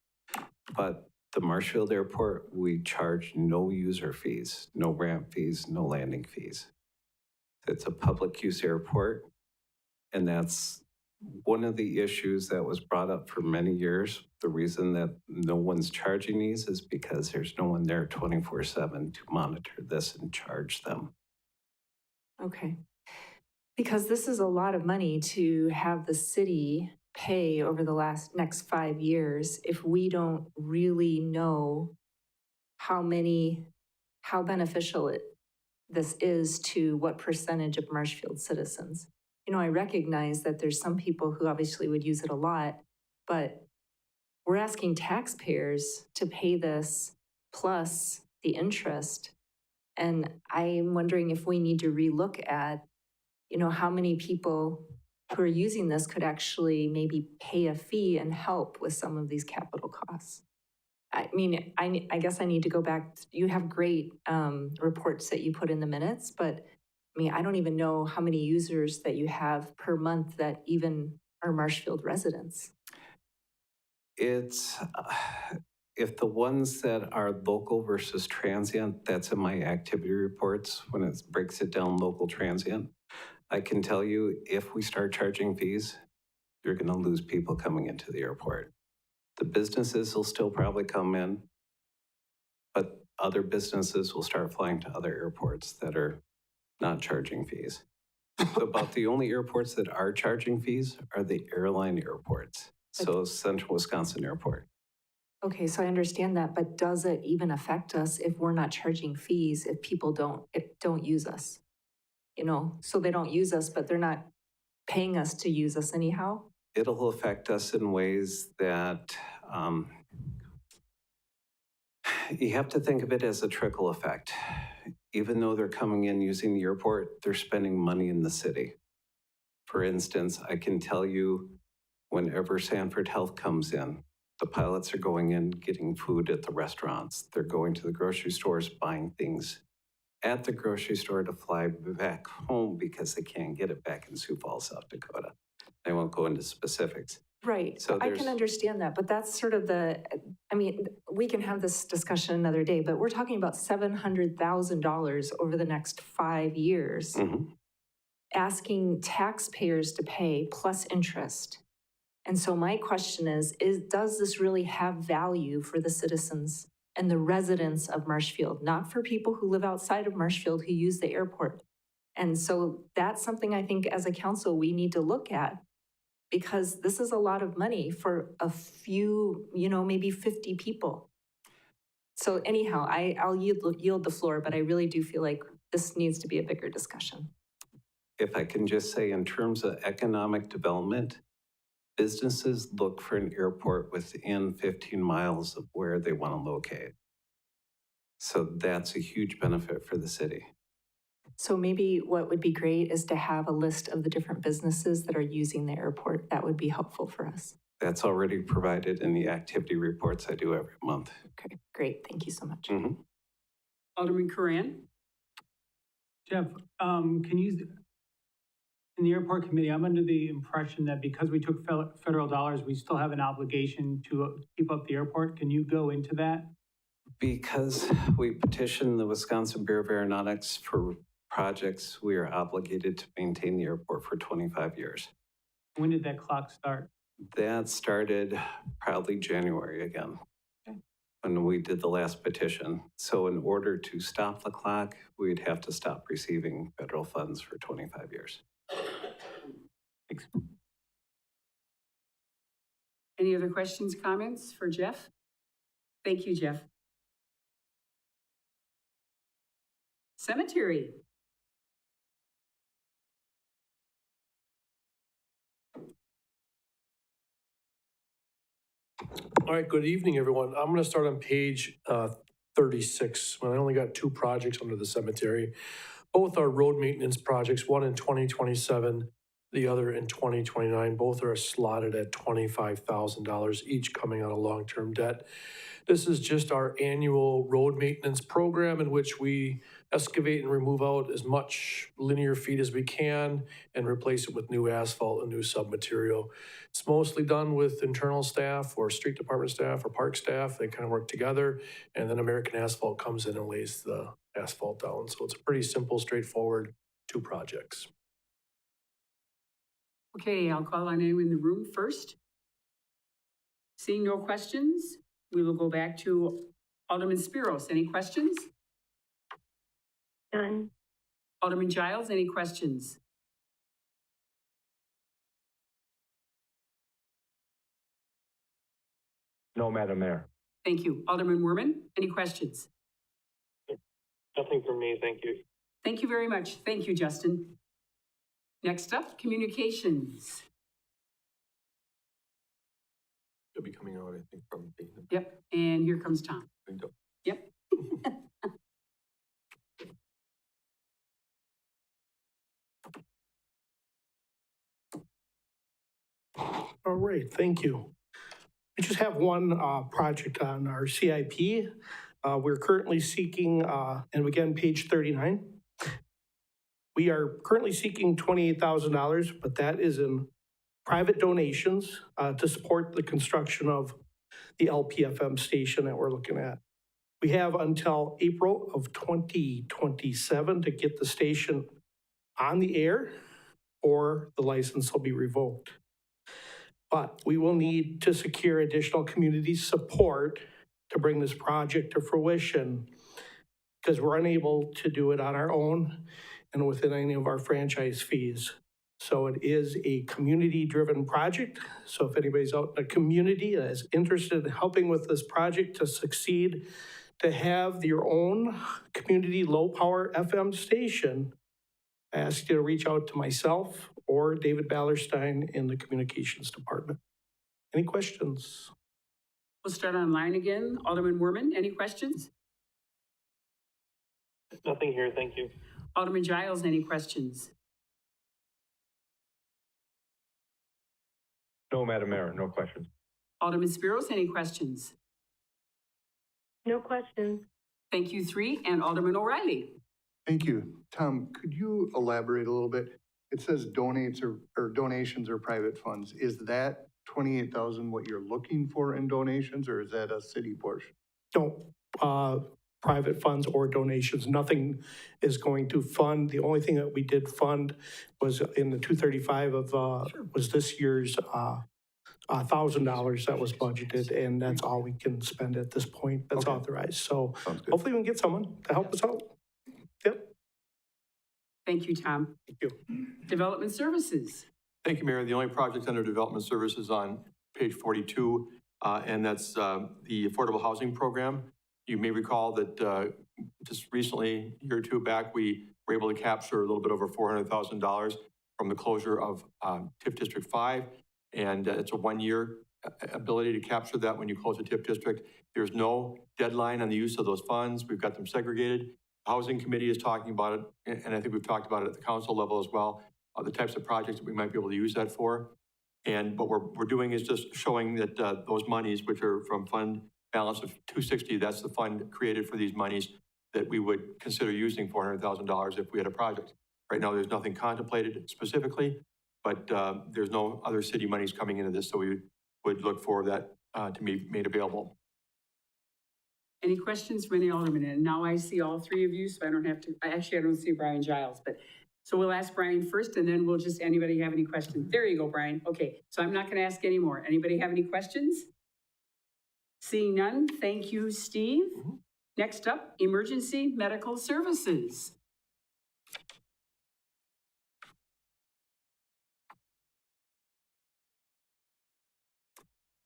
But the Marshfield Airport, we charge no user fees, no ramp fees, no landing fees. It's a public use airport. And that's one of the issues that was brought up for many years. The reason that no one's charging these is because there's no one there 24/7 to monitor this and charge them. Okay. Because this is a lot of money to have the city pay over the next 5 years if we don't really know how beneficial this is to what percentage of Marshfield citizens. You know, I recognize that there's some people who obviously would use it a lot, but we're asking taxpayers to pay this plus the interest. And I'm wondering if we need to relook at, you know, how many people who are using this could actually maybe pay a fee and help with some of these capital costs. I mean, I guess I need to go back. You have great reports that you put in the minutes, but I mean, I don't even know how many users that you have per month that even are Marshfield residents. It's, if the ones that are local versus transient, that's in my activity reports when it breaks it down local transient. I can tell you, if we start charging fees, you're going to lose people coming into the airport. The businesses will still probably come in, but other businesses will start flying to other airports that are not charging fees. So about the only airports that are charging fees are the airline airports. So Central Wisconsin Airport. Okay, so I understand that, but does it even affect us if we're not charging fees if people don't use us? You know, so they don't use us, but they're not paying us to use us anyhow? It'll affect us in ways that you have to think of it as a trickle effect. Even though they're coming in using the airport, they're spending money in the city. For instance, I can tell you whenever Sanford Health comes in, the pilots are going in, getting food at the restaurants. They're going to the grocery stores, buying things at the grocery store to fly back home because they can't get it back in Sioux Falls, South Dakota. I won't go into specifics. Right, So I can understand that, but that's sort of I mean, we can have this discussion another day, but we're talking about $700,000 over the next 5 years, asking taxpayers to pay plus interest. And so my question is, does this really have value for the citizens and the residents of Marshfield, not for people who live outside of Marshfield who use the airport? And so that's something I think as a council we need to look at, because this is a lot of money for a few, you know, maybe 50 people. So anyhow, I'll yield the floor, but I really do feel like this needs to be a bigger discussion. If I can just say, in terms of economic development, businesses look for an airport within 15 miles of where they want to locate. So that's a huge benefit for the city. So maybe what would be great is to have a list of the different businesses that are using the airport. That would be helpful for us. That's already provided in the activity reports I do every month. Okay, great. Thank you so much. Alderman Curran? Jeff, can you, in the airport committee, I'm under the impression that because we took federal dollars, we still have an obligation to keep up the airport. Can you go into that? Because we petitioned the Wisconsin Bureau of Aeronautics for projects, we are obligated to maintain the airport for 25 years. When did that clock start? That started probably January again, when we did the last petition. So in order to stop the clock, we'd have to stop receiving federal funds for 25 years. Thanks. Any other questions, comments for Jeff? Thank you, Jeff. Cemetery. All right, good evening, everyone. I'm going to start on page 36. I only got 2 projects under the cemetery. Both are road maintenance projects, one in 2027, the other in 2029. Both are slotted at $25,000, each coming out of long-term debt. This is just our annual road maintenance program in which we excavate and remove out as much linear feet as we can and replace it with new asphalt and new submaterial. It's mostly done with internal staff or street department staff or park staff. They kind of work together, and then American Asphalt comes in and lays the asphalt down. So it's a pretty simple, straightforward 2 projects. Okay, I'll call on anyone in the room first. Seeing no questions, we will go back to Alderman Spiros. Any questions? None. Alderman Giles, any questions? No, Madam Mayor. Thank you. Alderman Werman, any questions? Nothing from me, thank you. Thank you very much. Thank you, Justin. Next up, communications. It'll be coming out, I think, from the Yep, and here comes Tom. window. Yep. All right, thank you. We just have one project on our CIP. We're currently seeking, and again, page 39. We are currently seeking $28,000, but that is in private donations to support the construction of the LPFM station that we're looking at. We have until April of 2027 to get the station on the air, or the license will be revoked. But we will need to secure additional community support to bring this project to fruition, because we're unable to do it on our own and within any of our franchise fees. So it is a community-driven project. So if anybody's out in the community that is interested in helping with this project to succeed, to have your own community low-power FM station, I ask you to reach out to myself or David Ballerstein in the communications department. Any questions? We'll start online again. Alderman Werman, any questions? Nothing here, thank you. Alderman Giles, any questions? No, Madam Mayor, no questions. Alderman Spiros, any questions? No questions. Thank you, three, and Alderman O'Reilly. Thank you. Tom, could you elaborate a little bit? It says donates or donations or private funds. Is that 28,000 what you're looking for in donations, or is that a city portion? No, private funds or donations, nothing is going to fund. The only thing that we did fund was in the 235 of, was this year's $1,000 that was budgeted, and that's all we can spend at this point that's authorized. So hopefully we can get someone to help us out. Yep. Thank you, Tom. Thank you. Development Services. Thank you, Mayor. The only project under development services on page 42, and that's the Affordable Housing Program. You may recall that just recently, a year or two back, we were able to capture a little bit over $400,000 from the closure of TIF District 5. And it's a one-year ability to capture that when you close a TIF district. There's no deadline on the use of those funds. We've got them segregated. The Housing Committee is talking about it, and I think we've talked about it at the council level as well, the types of projects that we might be able to use that for. And what we're doing is just showing that those monies, which are from fund balance of 260, that's the fund created for these monies, that we would consider using $400,000 if we had a project. Right now, there's nothing contemplated specifically, but there's no other city monies coming into this, so we would look for that to be made available. Any questions from any alderman? And now I see all three of you, so I don't have to, I don't see Brian Giles, but, so we'll ask Brian first, and then we'll just, anybody have any questions? There you go, Brian. Okay, so I'm not gonna ask any more. Anybody have any questions? Seeing none, thank you, Steve. Next up, Emergency Medical Services.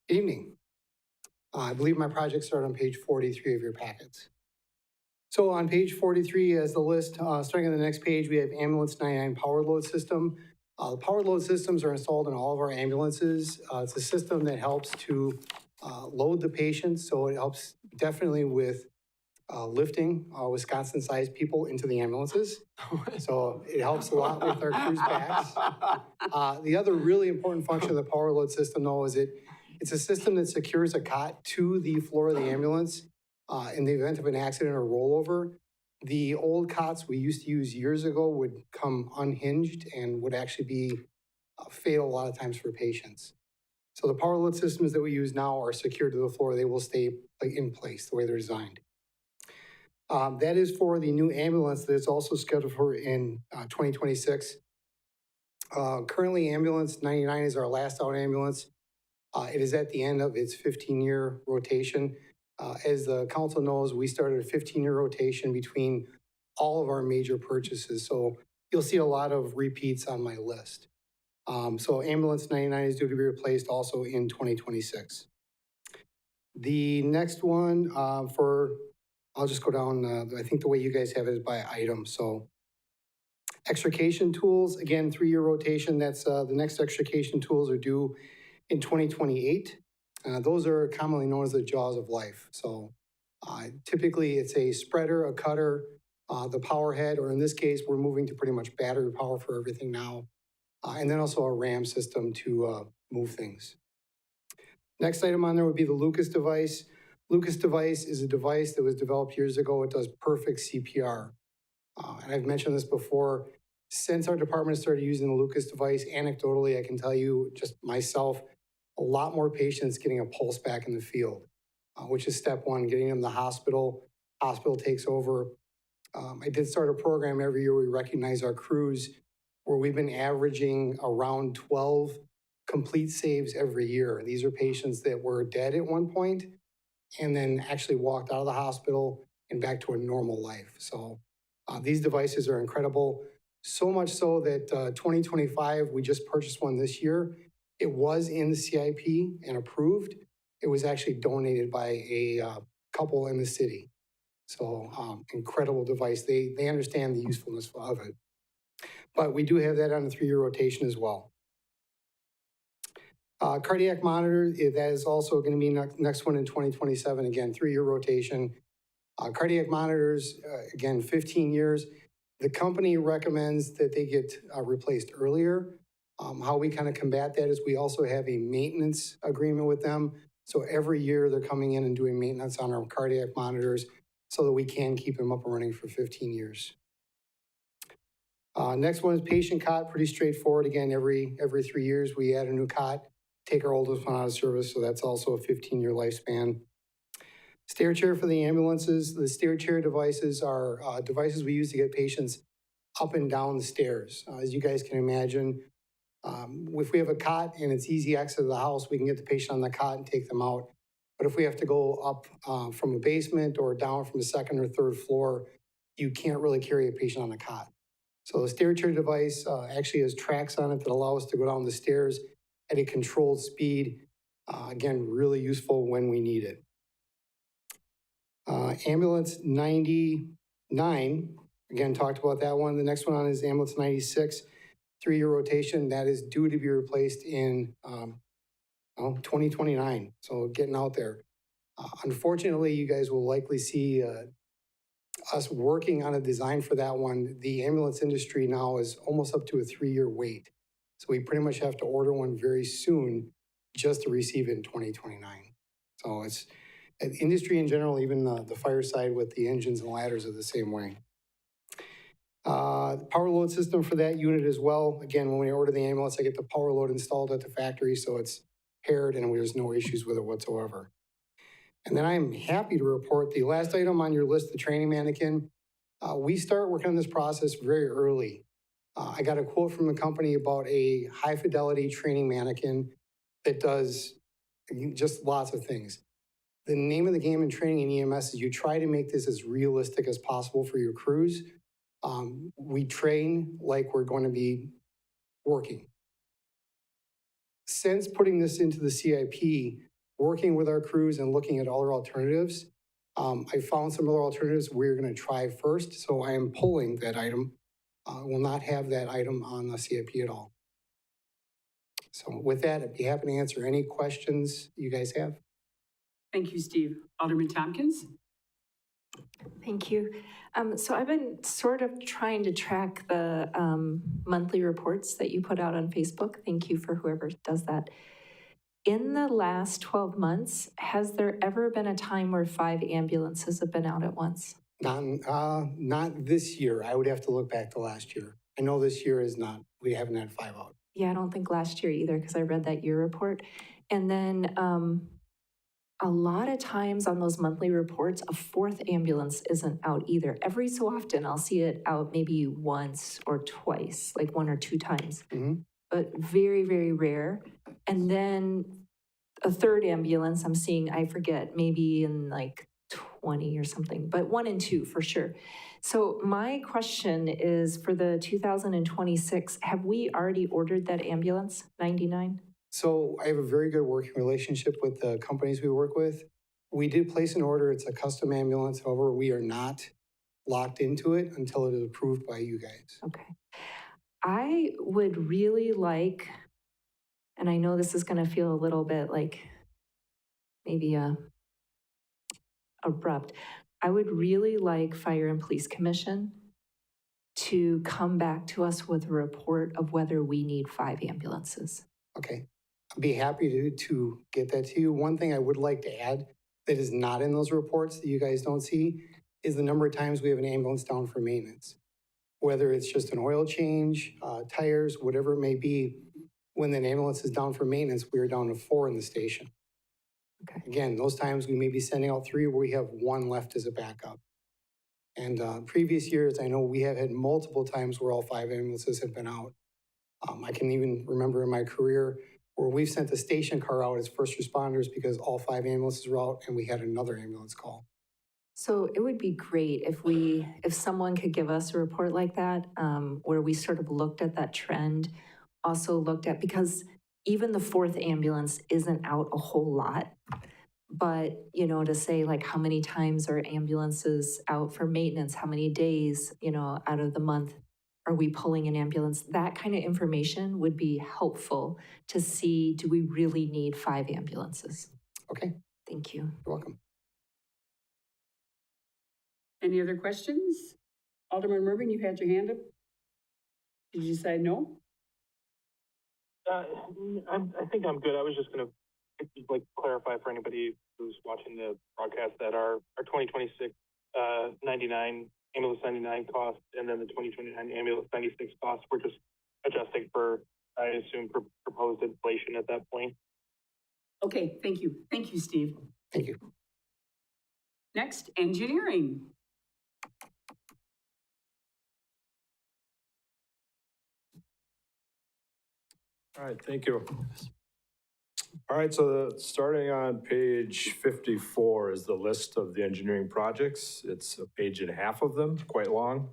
Evening. I believe my projects start on page 43 of your packets. So on page 43, as the list, starting on the next page, we have Ambulance 99 Power Load System. The power load systems are installed in all of our ambulances. It's a system that helps to load the patients, so it helps definitely with lifting Wisconsin-sized people into the ambulances. So it helps a lot with our crews' backs. The other really important function of the power load system, though, is it's a system that secures a cot to the floor of the ambulance in the event of an accident or rollover. The old cots we used to use years ago would come unhinged and would actually be fatal a lot of times for patients. So the power load systems that we use now are secured to the floor. They will stay in place the way they're designed. That is for the new ambulance that is also scheduled for in 2026. Currently, Ambulance 99 is our last out ambulance. It is at the end of its 15-year rotation. As the council knows, we started a 15-year rotation between all of our major purchases. So you'll see a lot of repeats on my list. So ambulance 99 is due to be replaced also in 2026. The next one I'll just go down, I think the way you guys have it is by item. So extrication tools, again, 3-year rotation. That's the next extrication tools are due in 2028. Those are commonly known as the jaws of life. So typically it's a spreader, a cutter, the power head, or in this case, we're moving to pretty much battery power for everything now. And then also a RAM system to move things. Next item on there would be the Lucas device. Lucas device is a device that was developed years ago. It does perfect CPR. And I've mentioned this before. Since our department started using the Lucas device, anecdotally, I can tell you, just myself, a lot more patients getting a pulse back in the field, which is step one, getting them to the hospital. Hospital takes over. I did start a program every year. We recognize our crews where we've been averaging around 12 complete saves every year. These are patients that were dead at one point and then actually walked out of the hospital and back to a normal life. So these devices are incredible. So much so that 2025, we just purchased one this year. It was in the CIP and approved. It was actually donated by a couple in the city. So incredible device. They understand the usefulness of it. But we do have that on a 3-year rotation as well. Cardiac monitor, that is also going to be next one in 2027. Again, 3-year rotation. Cardiac monitors, again, 15 years. The company recommends that they get replaced earlier. How we kind of combat that is we also have a maintenance agreement with them. So every year they're coming in and doing maintenance on our cardiac monitors so that we can keep them up and running for 15 years. Next one is patient cot, pretty straightforward. Again, every 3 years we add a new cot, take our oldest one out of service, so that's also a 15-year lifespan. Stair chair for the ambulances. The stair chair devices are devices we use to get patients up and down the stairs. As you guys can imagine, if we have a cot and it's easy exit of the house, we can get the patient on the cot and take them out. But if we have to go up from a basement or down from the 2nd or 3rd floor, you can't really carry a patient on the cot. So the stair chair device actually has tracks on it that allow us to go down the stairs at a controlled speed. Again, really useful when we need it. Ambulance 99, again, talked about that one. The next one on is ambulance 96, 3-year rotation. That is due to be replaced in 2029, so getting out there. Unfortunately, you guys will likely see us working on a design for that one. The ambulance industry now is almost up to a 3-year wait. So we pretty much have to order one very soon just to receive it in 2029. So it's industry in general, even the fire side with the engines and ladders are the same way. The power load system for that unit as well. Again, when we order the ambulance, I get the power load installed at the factory, so it's paired and there's no issues with it whatsoever. And then I'm happy to report the last item on your list, the training mannequin. We start working on this process very early. I got a quote from the company about a high fidelity training mannequin that does just lots of things. The name of the game in training in EMS is you try to make this as realistic as possible for your crews. We train like we're going to be working. Since putting this into the CIP, working with our crews and looking at other alternatives, I found some other alternatives we're going to try first. So I am pulling that item. Will not have that item on the CIP at all. So with that, I'd be happy to answer any questions you guys have. Thank you, Steve. Alderman Tompkins? Thank you. So I've been sort of trying to track the monthly reports that you put out on Facebook. Thank you for whoever does that. In the last 12 months, has there ever been a time where 5 ambulances have been out at once? Not this year. I would have to look back to last year. I know this year is not. We haven't had 5 out. Yeah, I don't think last year either because I read that year report. And then a lot of times on those monthly reports, a 4th ambulance isn't out either. Every so often, I'll see it out maybe once or twice, like 1 or 2 times. Mm-hmm. But very, very rare. And then a 3rd ambulance I'm seeing, I forget, maybe in like 20 or something, but 1 and 2 for sure. So my question is for the 2026, have we already ordered that ambulance 99? So I have a very good working relationship with the companies we work with. We did place an order. It's a custom ambulance. However, we are not locked into it until it is approved by you guys. Okay. I would really like, and I know this is going to feel a little bit like maybe abrupt, I would really like Fire and Police Commission to come back to us with a report of whether we need 5 ambulances. Okay. I'd be happy to get that to you. One thing I would like to add that is not in those reports that you guys don't see is the number of times we have an ambulance down for maintenance. Whether it's just an oil change, tires, whatever it may be, when an ambulance is down for maintenance, we are down to 4 in the station. Okay. Again, those times we may be sending out 3 where we have 1 left as a backup. And previous years, I know we have had multiple times where all 5 ambulances have been out. I can even remember in my career where we've sent a station car out as first responders because all 5 ambulances were out and we had another ambulance call. So it would be great if someone could give us a report like that, where we sort of looked at that trend, also looked at, because even the 4th ambulance isn't out a whole lot. But, to say like how many times are ambulances out for maintenance, how many days, out of the month are we pulling an ambulance? That kind of information would be helpful to see, do we really need 5 ambulances? Okay. Thank you. You're welcome. Any other questions? Alderman Mervin, you had your hand up. Did you decide no? I think I'm good. I was just gonna like clarify for anybody who's watching the broadcast that our 2026 ambulance 99 cost and then the 2029 ambulance 96 costs, we're just adjusting for, I assume, proposed inflation at that point. Okay, thank you. Thank you, Steve. Thank you. Next, engineering. All right, thank you. All right, so starting on page 54 is the list of the engineering projects. It's a page and a half of them, quite long.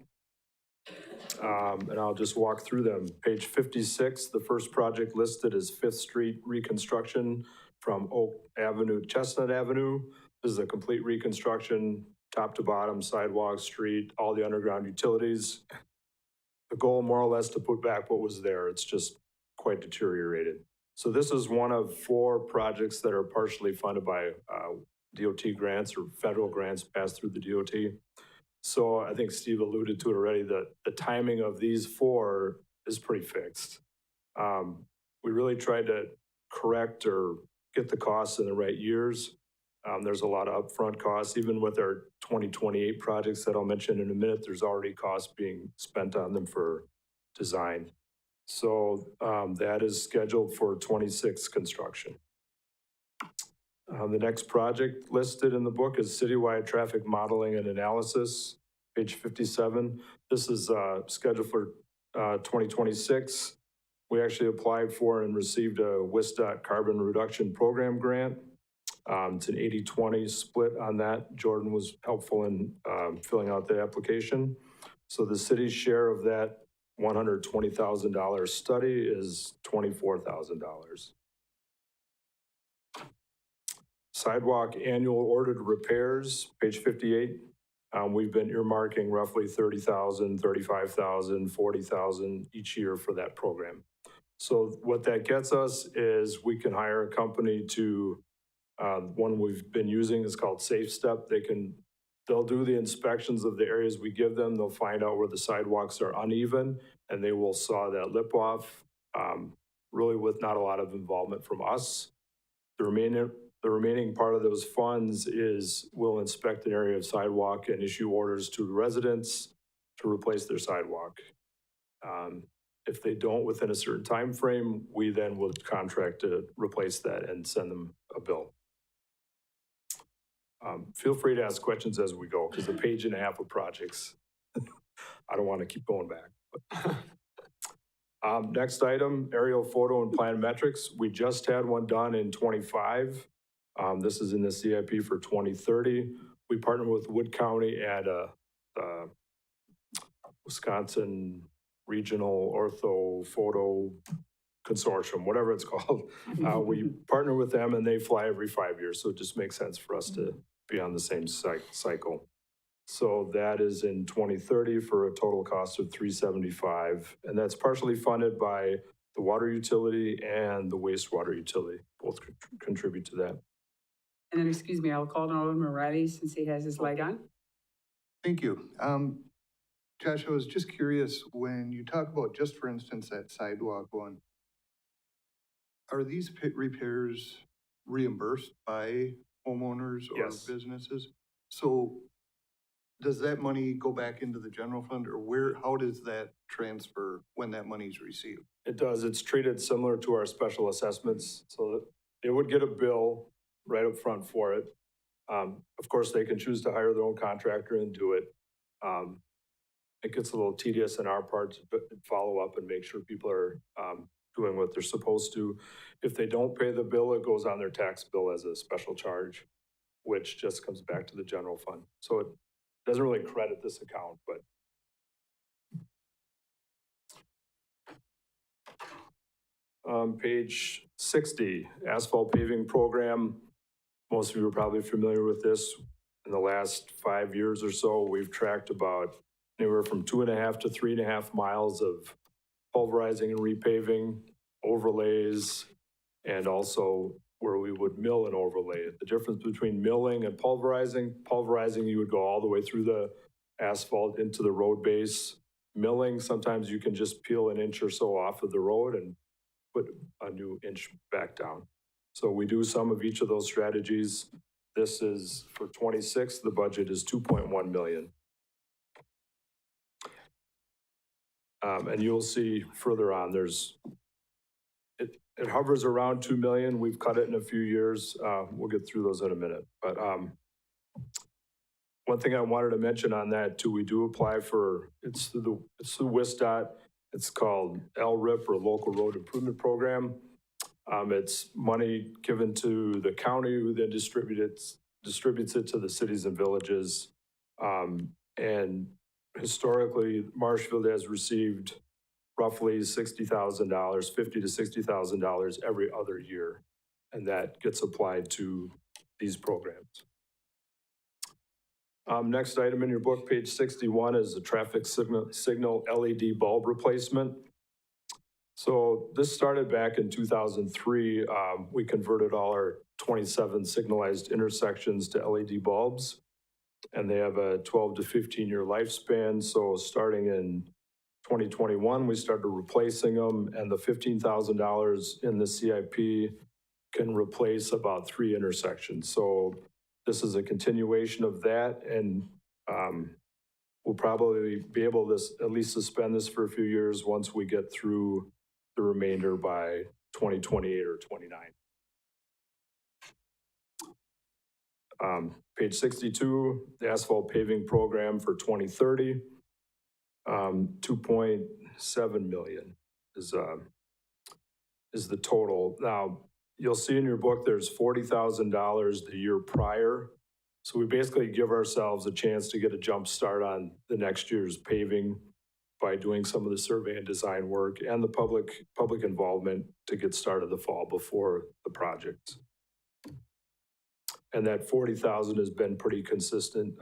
And I'll just walk through them. Page 56, the first project listed is 5th Street reconstruction from Oak Avenue to Chestnut Avenue. This is a complete reconstruction, top to bottom, sidewalk, street, all the underground utilities. The goal more or less to put back what was there. It's just quite deteriorated. So this is one of 4 projects that are partially funded by DOT grants or federal grants passed through the DOT. So I think Steve alluded to it already, that the timing of these 4 is pretty fixed. We really tried to correct or get the costs in the right years. There's a lot of upfront costs, even with our 2028 projects that I'll mention in a minute, there's already costs being spent on them for design. So that is scheduled for 26 construction. The next project listed in the book is citywide traffic modeling and analysis, page 57. This is scheduled for 2026. We actually applied for and received a WISDOT carbon reduction program grant. It's an 80-20 split on that. Jordan was helpful in filling out the application. So the city's share of that $120,000 study is $24,000. Sidewalk annual ordered repairs, page 58. We've been earmarking roughly $30,000, $35,000, $40,000 each year for that program. So what that gets us is we can hire a company to, one we've been using is called Safe Step. They'll do the inspections of the areas we give them. They'll find out where the sidewalks are uneven, and they will saw that lip off, really with not a lot of involvement from us. The remaining part of those funds is we'll inspect an area of sidewalk and issue orders to residents to replace their sidewalk. If they don't within a certain time frame, we then will contract to replace that and send them a bill. Feel free to ask questions as we go, because the page and a half of projects, I don't want to keep going back. Next item, aerial photo and plan metrics. We just had one done in 25. This is in the CIP for 2030. we partner with Wood County and Wisconsin Regional Ortho Photo Consortium, whatever it's called. We partner with them and they fly every 5 years, so it just makes sense for us to be on the same cycle. So that is in 2030 for a total cost of $375, and that's partially funded by the water utility and the wastewater utility. Both contribute to that. And then, excuse me, I'll call on Alderman Riley since he has his light on. Thank you. Josh, I was just curious, when you talk about, just for instance, that sidewalk one, are these repairs reimbursed by homeowners or Yes. businesses? So does that money go back into the general fund, or how does that transfer when that money is received? It does. It's treated similar to our special assessments, so that they would get a bill right up front for it. Of course, they can choose to hire their own contractor and do it. It gets a little tedious in our part to follow up and make sure people are doing what they're supposed to. If they don't pay the bill, it goes on their tax bill as a special charge, which just comes back to the general fund. So it doesn't really credit this account, but. Page 60, asphalt paving program. Most of you are probably familiar with this. In the last 5 years or so, we've tracked about anywhere from 2.5 to 3.5 miles of pulverizing and repaving, overlays, and also where we would mill and overlay. The difference between milling and pulverizing, you would go all the way through the asphalt into the road base. Milling, sometimes you can just peel an inch or so off of the road and put a new inch back down. So we do some of each of those strategies. This is for 26, the budget is 2.1 million. And you'll see further on, it hovers around 2 million. We've cut it in a few years. We'll get through those in a minute. But one thing I wanted to mention on that too, we do apply for, it's the WISDOT. It's called LRIP, or Local Road Improvement Program. It's money given to the county, who then distributes it to the cities and villages. And historically, Marshfield has received roughly $60,000, $50,000 to $60,000 every other year. And that gets applied to these programs. Next item in your book, page 61, is the traffic signal LED bulb replacement. So this started back in 2003. We converted all our 27 signalized intersections to LED bulbs, and they have a 12 to 15-year lifespan. So starting in 2021, we started replacing them, and the $15,000 in the CIP can replace about 3 intersections. So this is a continuation of that, and we'll probably be able to at least suspend this for a few years once we get through the remainder by 2028 or 29. Page 62, the asphalt paving program for 2030, 2.7 million is the total. Now, you'll see in your book there's $40,000 the year prior. So we basically give ourselves a chance to get a jump start on the next year's paving by doing some of the survey and design work and the public involvement to get started the fall before the project. And that 40,000 has been pretty consistent,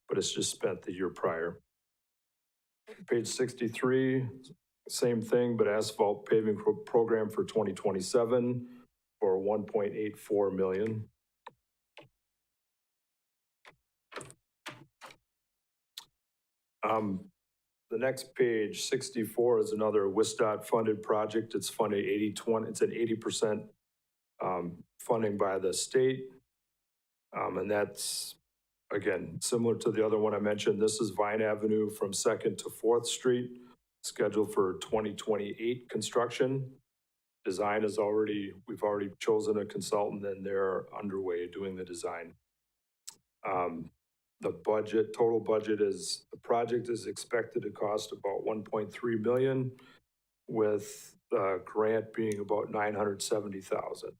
but it's just spent the year prior. Page 63, same thing, but asphalt paving program for 2027 for 1.84 million. The next page, 64, is another WISDOT funded project. It's funded 80-20. It's an 80% funding by the state. And that's, again, similar to the other one I mentioned. This is Vine Avenue from 2nd to 4th Street, scheduled for 2028 construction. Design is we've already chosen a consultant, and they're underway doing the design. The total budget the project is expected to cost about 1.3 million, with the grant being about 970,000.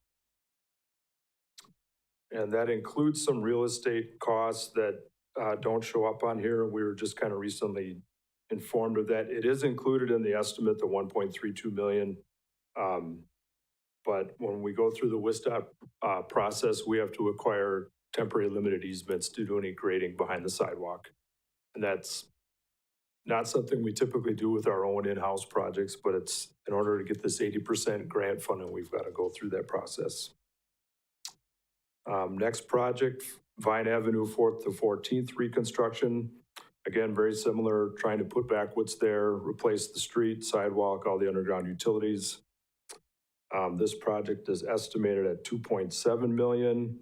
And that includes some real estate costs that don't show up on here. We were just kind of recently informed of that. It is included in the estimate, the 1.32 million. But when we go through the WISDOT process, we have to acquire temporary limited easements to do any grading behind the sidewalk. And that's not something we typically do with our own in-house projects, but it's in order to get this 80% grant funding, we've got to go through that process. Next project, Vine Avenue 4th to 14th reconstruction. Again, very similar, trying to put back what's there, replace the street, sidewalk, all the underground utilities. This project is estimated at 2.7 million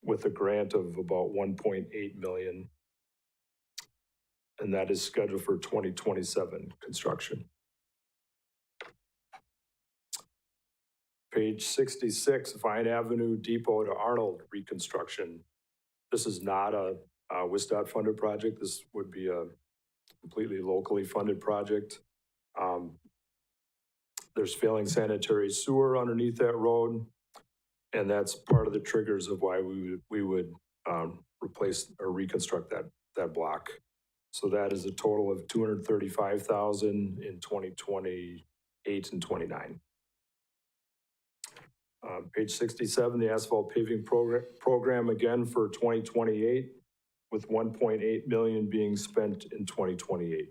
with a grant of about 1.8 million. And that is scheduled for 2027 construction. Page 66, Vine Avenue Depot to Arnold reconstruction. This is not a WISDOT funded project. This would be a completely locally funded project. There's failing sanitary sewer underneath that road. And that's part of the triggers of why we would replace or reconstruct that block. So that is a total of 235,000 in 2028 and 29. Page 67, the asphalt paving program again for 2028 with 1.8 million being spent in 2028.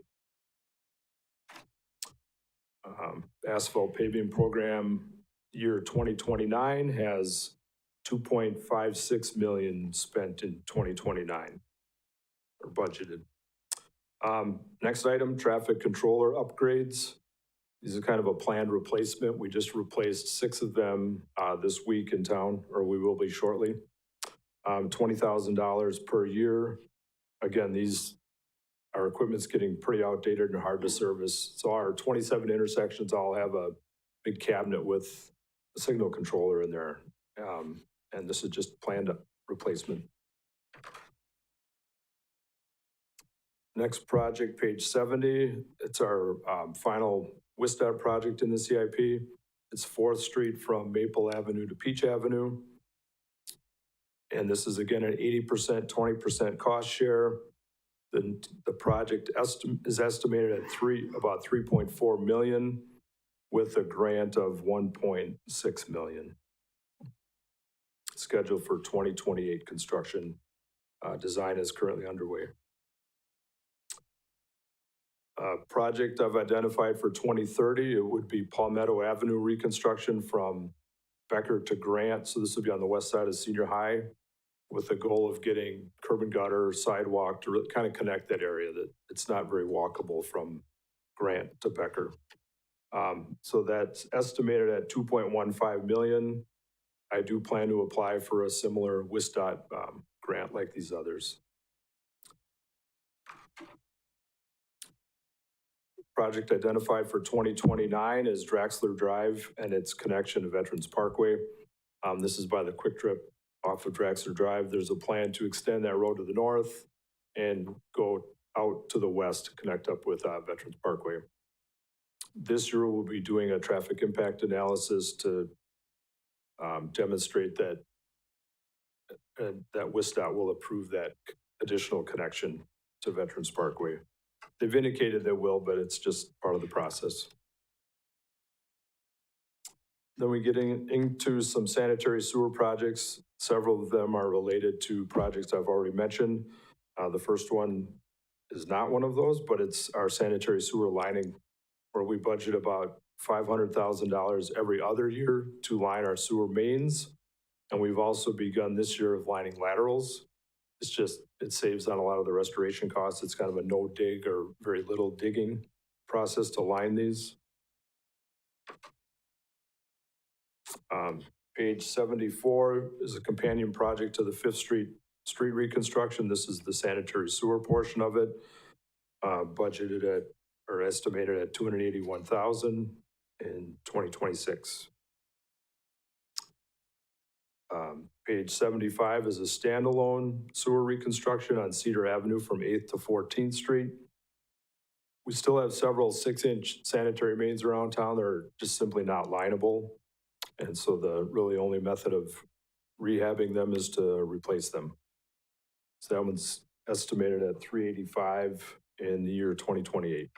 Asphalt paving program year 2029 has 2.56 million spent in 2029 or budgeted. Next item, traffic controller upgrades. These are kind of a planned replacement. We just replaced 6 of them this week in town, or we will be shortly. $20,000 per year. Again, our equipment's getting pretty outdated and hard to service. So our 27 intersections all have a big cabinet with a signal controller in there. And this is just planned replacement. Next project, page 70. It's our final WISDOT project in the CIP. It's 4th Street from Maple Avenue to Peach Avenue. And this is again an 80%, 20% cost share. The project is estimated at about 3.4 million with a grant of 1.6 million. Scheduled for 2028 construction. Design is currently underway. Project I've identified for 2030, it would be Palmetto Avenue reconstruction from Becker to Grant. So this would be on the west side of Senior High with the goal of getting curb and gutter, sidewalk to really kind of connect that area that it's not very walkable from Grant to Becker. So that's estimated at 2.15 million. I do plan to apply for a similar WISDOT grant like these others. Project identified for 2029 is Draxler Drive and its connection to Veterans Parkway. This is by the Quick Trip off of Draxler Drive. There's a plan to extend that road to the north and go out to the west to connect up with Veterans Parkway. This year we'll be doing a traffic impact analysis to demonstrate that WISDOT will approve that additional connection to Veterans Parkway. They've indicated they will, but it's just part of the process. Then we get into some sanitary sewer projects. Several of them are related to projects I've already mentioned. The first one is not one of those, but it's our sanitary sewer lining, where we budget about $500,000 every other year to line our sewer mains. And we've also begun this year of lining laterals. It's just, it saves on a lot of the restoration costs. It's kind of a no dig or very little digging process to line these. Page 74 is a companion project to the 5th Street reconstruction. This is the sanitary sewer portion of it, budgeted at, or estimated at $281,000 in 2026. Page 75 is a standalone sewer reconstruction on Cedar Avenue from 8th to 14th Street. We still have several 6-inch sanitary mains around town that are just simply not lineable. And so the really only method of rehabbing them is to replace them. So that one's estimated at 385 in the year 2028.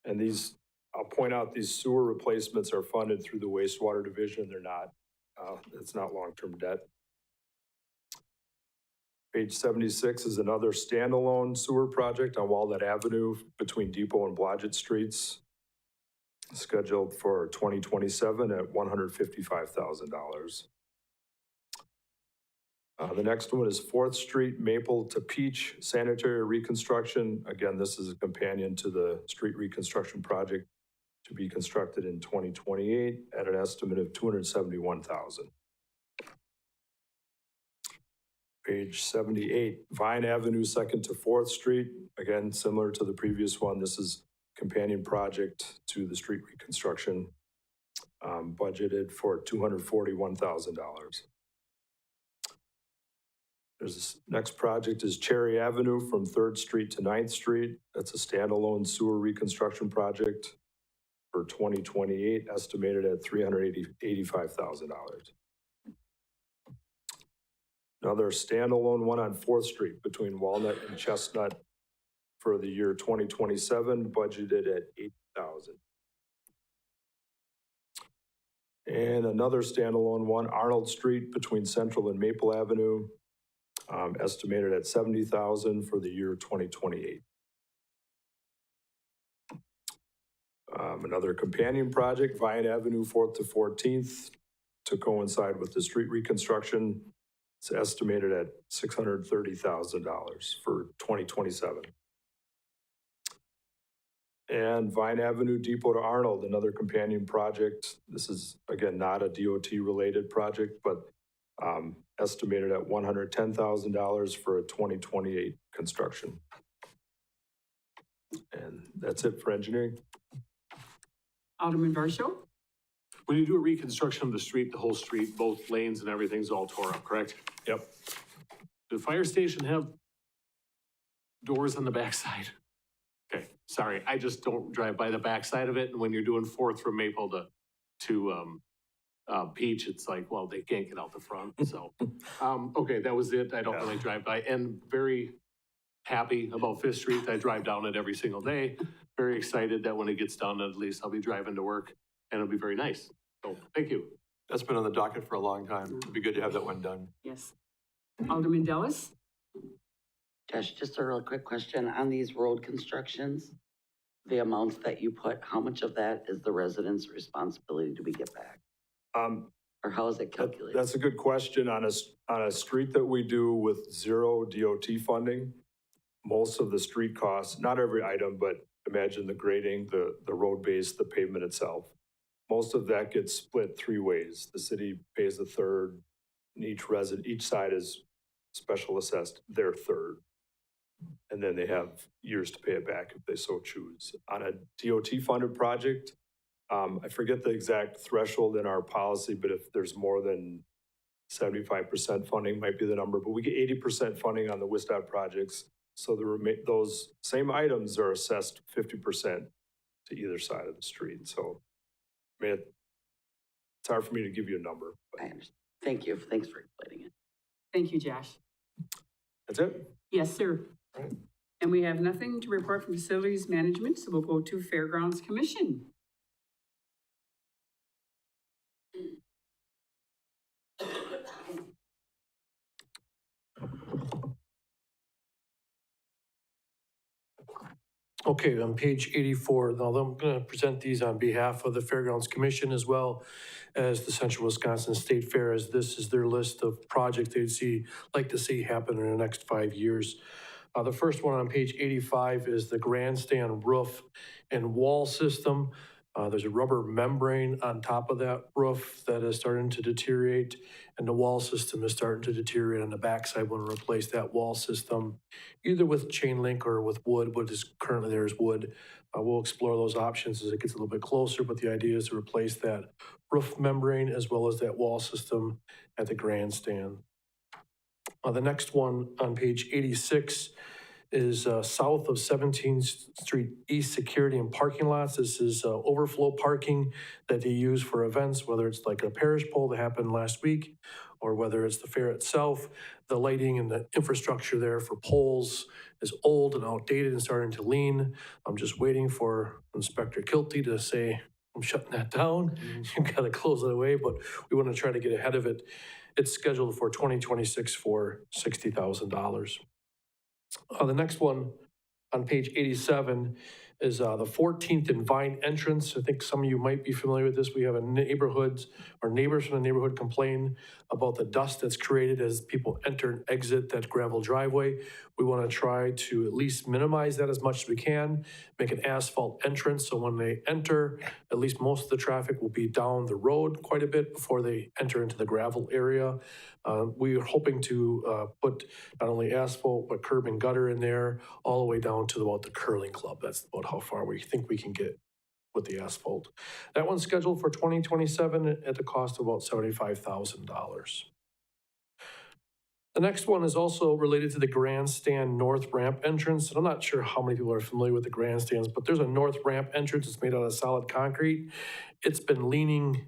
And these, I'll point out, these sewer replacements are funded through the wastewater division. They're not, it's not long-term debt. Page 76 is another standalone sewer project on Walnut Avenue between Depot and Blodgett Streets, scheduled for 2027 at $155,000. The next one is 4th Street, Maple to Peach Sanitary Reconstruction. Again, this is a companion to the street reconstruction project to be constructed in 2028 at an estimate of $271,000. Page 78, Vine Avenue, 2nd to 4th Street. Again, similar to the previous one, this is a companion project to the street reconstruction, budgeted for $241,000. There's this next project is Cherry Avenue from 3rd Street to 9th Street. That's a standalone sewer reconstruction project for 2028, estimated at $385,000. Another standalone one on 4th Street between Walnut and Chestnut for the year 2027, budgeted at $8,000. And another standalone one, Arnold Street between Central and Maple Avenue, estimated at $70,000 for the year 2028. Another companion project, Vine Avenue, 4th to 14th, to coincide with the street reconstruction. It's estimated at $630,000 for 2027. And Vine Avenue, Depot to Arnold, another companion project. This is, again, not a DOT-related project, but estimated at $110,000 for a 2028 construction. And that's it for engineering. Alderman Varsho? When you do a reconstruction of the street, the whole street, both lanes and everything's all tore up, correct? Yep. Does the fire station have doors on the backside? Okay, sorry, I just don't drive by the backside of it, and when you're doing 4th from Maple to Peach, it's like, well, they can't get out the front, so. Okay, that was it, I don't really drive by, and very happy about 5th Street, I drive down it every single day. Very excited that when it gets done, at least I'll be driving to work, and it'll be very nice, so, thank you. That's been on the docket for a long time. It'd be good to have that one done. Yes. Alderman Dellis? Josh, just a real quick question on these road constructions. The amounts that you put, how much of that is the residents' responsibility to get back? Or how is it calculated? That's a good question. On a street that we do with zero DOT funding, most of the street costs, not every item, but imagine the grading, the road base, the pavement itself. Most of that gets split 3 ways. The city pays a third, and each side is special assessed their third. And then they have years to pay it back if they so choose. On a DOT funded project, I forget the exact threshold in our policy, but if there's more than 75% funding might be the number, but we get 80% funding on the WISDOT projects. So those same items are assessed 50% to either side of the street. So, I mean, it's hard for me to give you a number. But. I understand. Thank you. Thanks for explaining it. Thank you, Josh. That's it? Yes, sir. Right. And we have nothing to report from Facilities Management, so we'll go to Fairgrounds Commission. Okay, on page 84, now I'm going to present these on behalf of the Fairgrounds Commission as well as the Central Wisconsin State Fair, as this is their list of projects they'd like to see happen in the next 5 years. The first one on page 85 is the grandstand roof and wall system. There's a rubber membrane on top of that roof that is starting to deteriorate, and the wall system is starting to deteriorate on the backside. We'll replace that wall system either with chain link or with wood. What is currently there is wood. We'll explore those options as it gets a little bit closer, but the idea is to replace that roof membrane as well as that wall system at the grandstand. The next one on page 86 is south of 17th Street East security and parking lots. This is overflow parking that they use for events, whether it's like a parish poll that happened last week or whether it's the fair itself, the lighting and the infrastructure there for poles is old and outdated and starting to lean. I'm just waiting for Inspector Kilty to say, I'm shutting that down. You gotta close it away, but we want to try to get ahead of it. It's scheduled for 2026 for $60,000. The next one on page 87 is the 14th and Vine entrance. I think some of you might be familiar with this. We have neighbors from the neighborhood complain about the dust that's created as people enter and exit that gravel driveway. We want to try to at least minimize that as much as we can, make an asphalt entrance so when they enter, at least most of the traffic will be down the road quite a bit before they enter into the gravel area. We are hoping to put not only asphalt, but curb and gutter in there, all the way down to about the curling club. That's about how far we think we can get with the asphalt. That one's scheduled for 2027 at the cost of about $75,000. The next one is also related to the grandstand north ramp entrance. And I'm not sure how many people are familiar with the grandstands, but there's a north ramp entrance that's made out of solid concrete. It's been leaning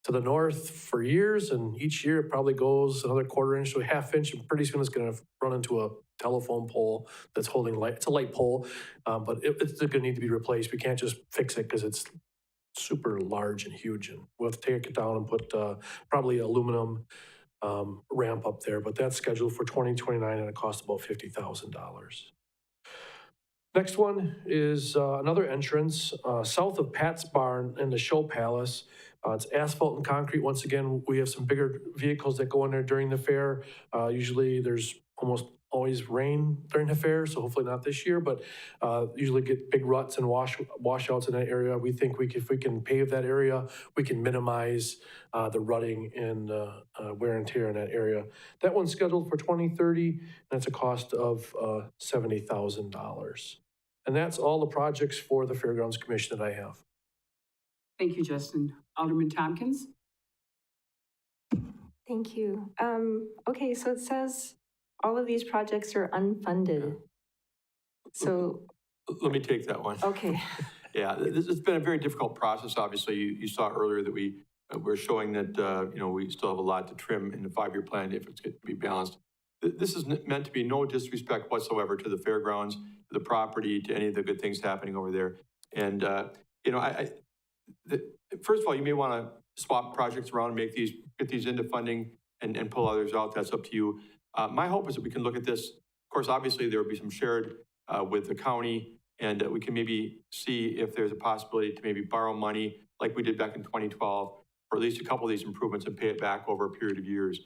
to the north for years, and each year it probably goes another quarter inch to a half inch, and pretty soon it's going to run into a telephone pole that's holding light. It's a light pole, but it's going to need to be replaced. We can't just fix it because it's super large and huge, and we'll have to take it down and put probably aluminum ramp up there, but that's scheduled for 2029 and it costs about $50,000. Next one is another entrance south of Pat's Barn in the Show Palace. It's asphalt and concrete. Once again, we have some bigger vehicles that go in there during the fair. Usually there's almost always rain during the fair, so hopefully not this year, but usually get big ruts and washouts in that area. We think if we can pave that area, we can minimize the rutting and wear and tear in that area. That one's scheduled for 2030, and that's a cost of $70,000. And that's all the projects for the Fairgrounds Commission that I have. Thank you, Justin. Alderman Tompkins? Thank you. Okay, so it says all of these projects are unfunded. So, Let me take that one. okay. Yeah, this has been a very difficult process. Obviously, you saw earlier that we're showing that, we still have a lot to trim in the 5-year plan if it's going to be balanced. This is meant to be no disrespect whatsoever to the fairgrounds, to the property, to any of the good things happening over there. And, first of all, you may want to swap projects around and get these into funding and pull others out. That's up to you. My hope is that we can look at this. Of course, obviously, there will be some shared with the county, and we can maybe see if there's a possibility to maybe borrow money like we did back in 2012 for at least a couple of these improvements and pay it back over a period of years.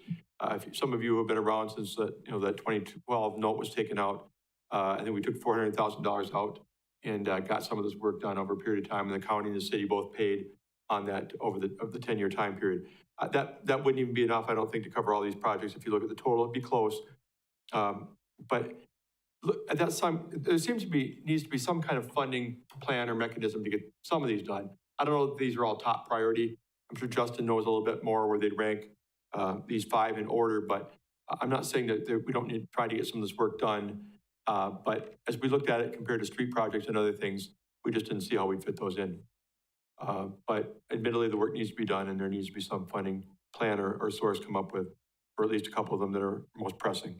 Some of you have been around since that 2012 note was taken out. I think we took $400,000 out and got some of this work done over a period of time, and the county and the city both paid on that over the 10-year time period. That wouldn't even be enough, I don't think, to cover all these projects. If you look at the total, it'd be close. But look, at that time, there needs to be some kind of funding plan or mechanism to get some of these done. I don't know if these are all top priority. I'm sure Justin knows a little bit more where they'd rank these 5 in order, but I'm not saying that we don't need to try to get some of this work done. But as we looked at it compared to street projects and other things, we just didn't see how we'd fit those in. But admittedly, the work needs to be done, and there needs to be some funding plan or source come up with, or at least a couple of them that are most pressing.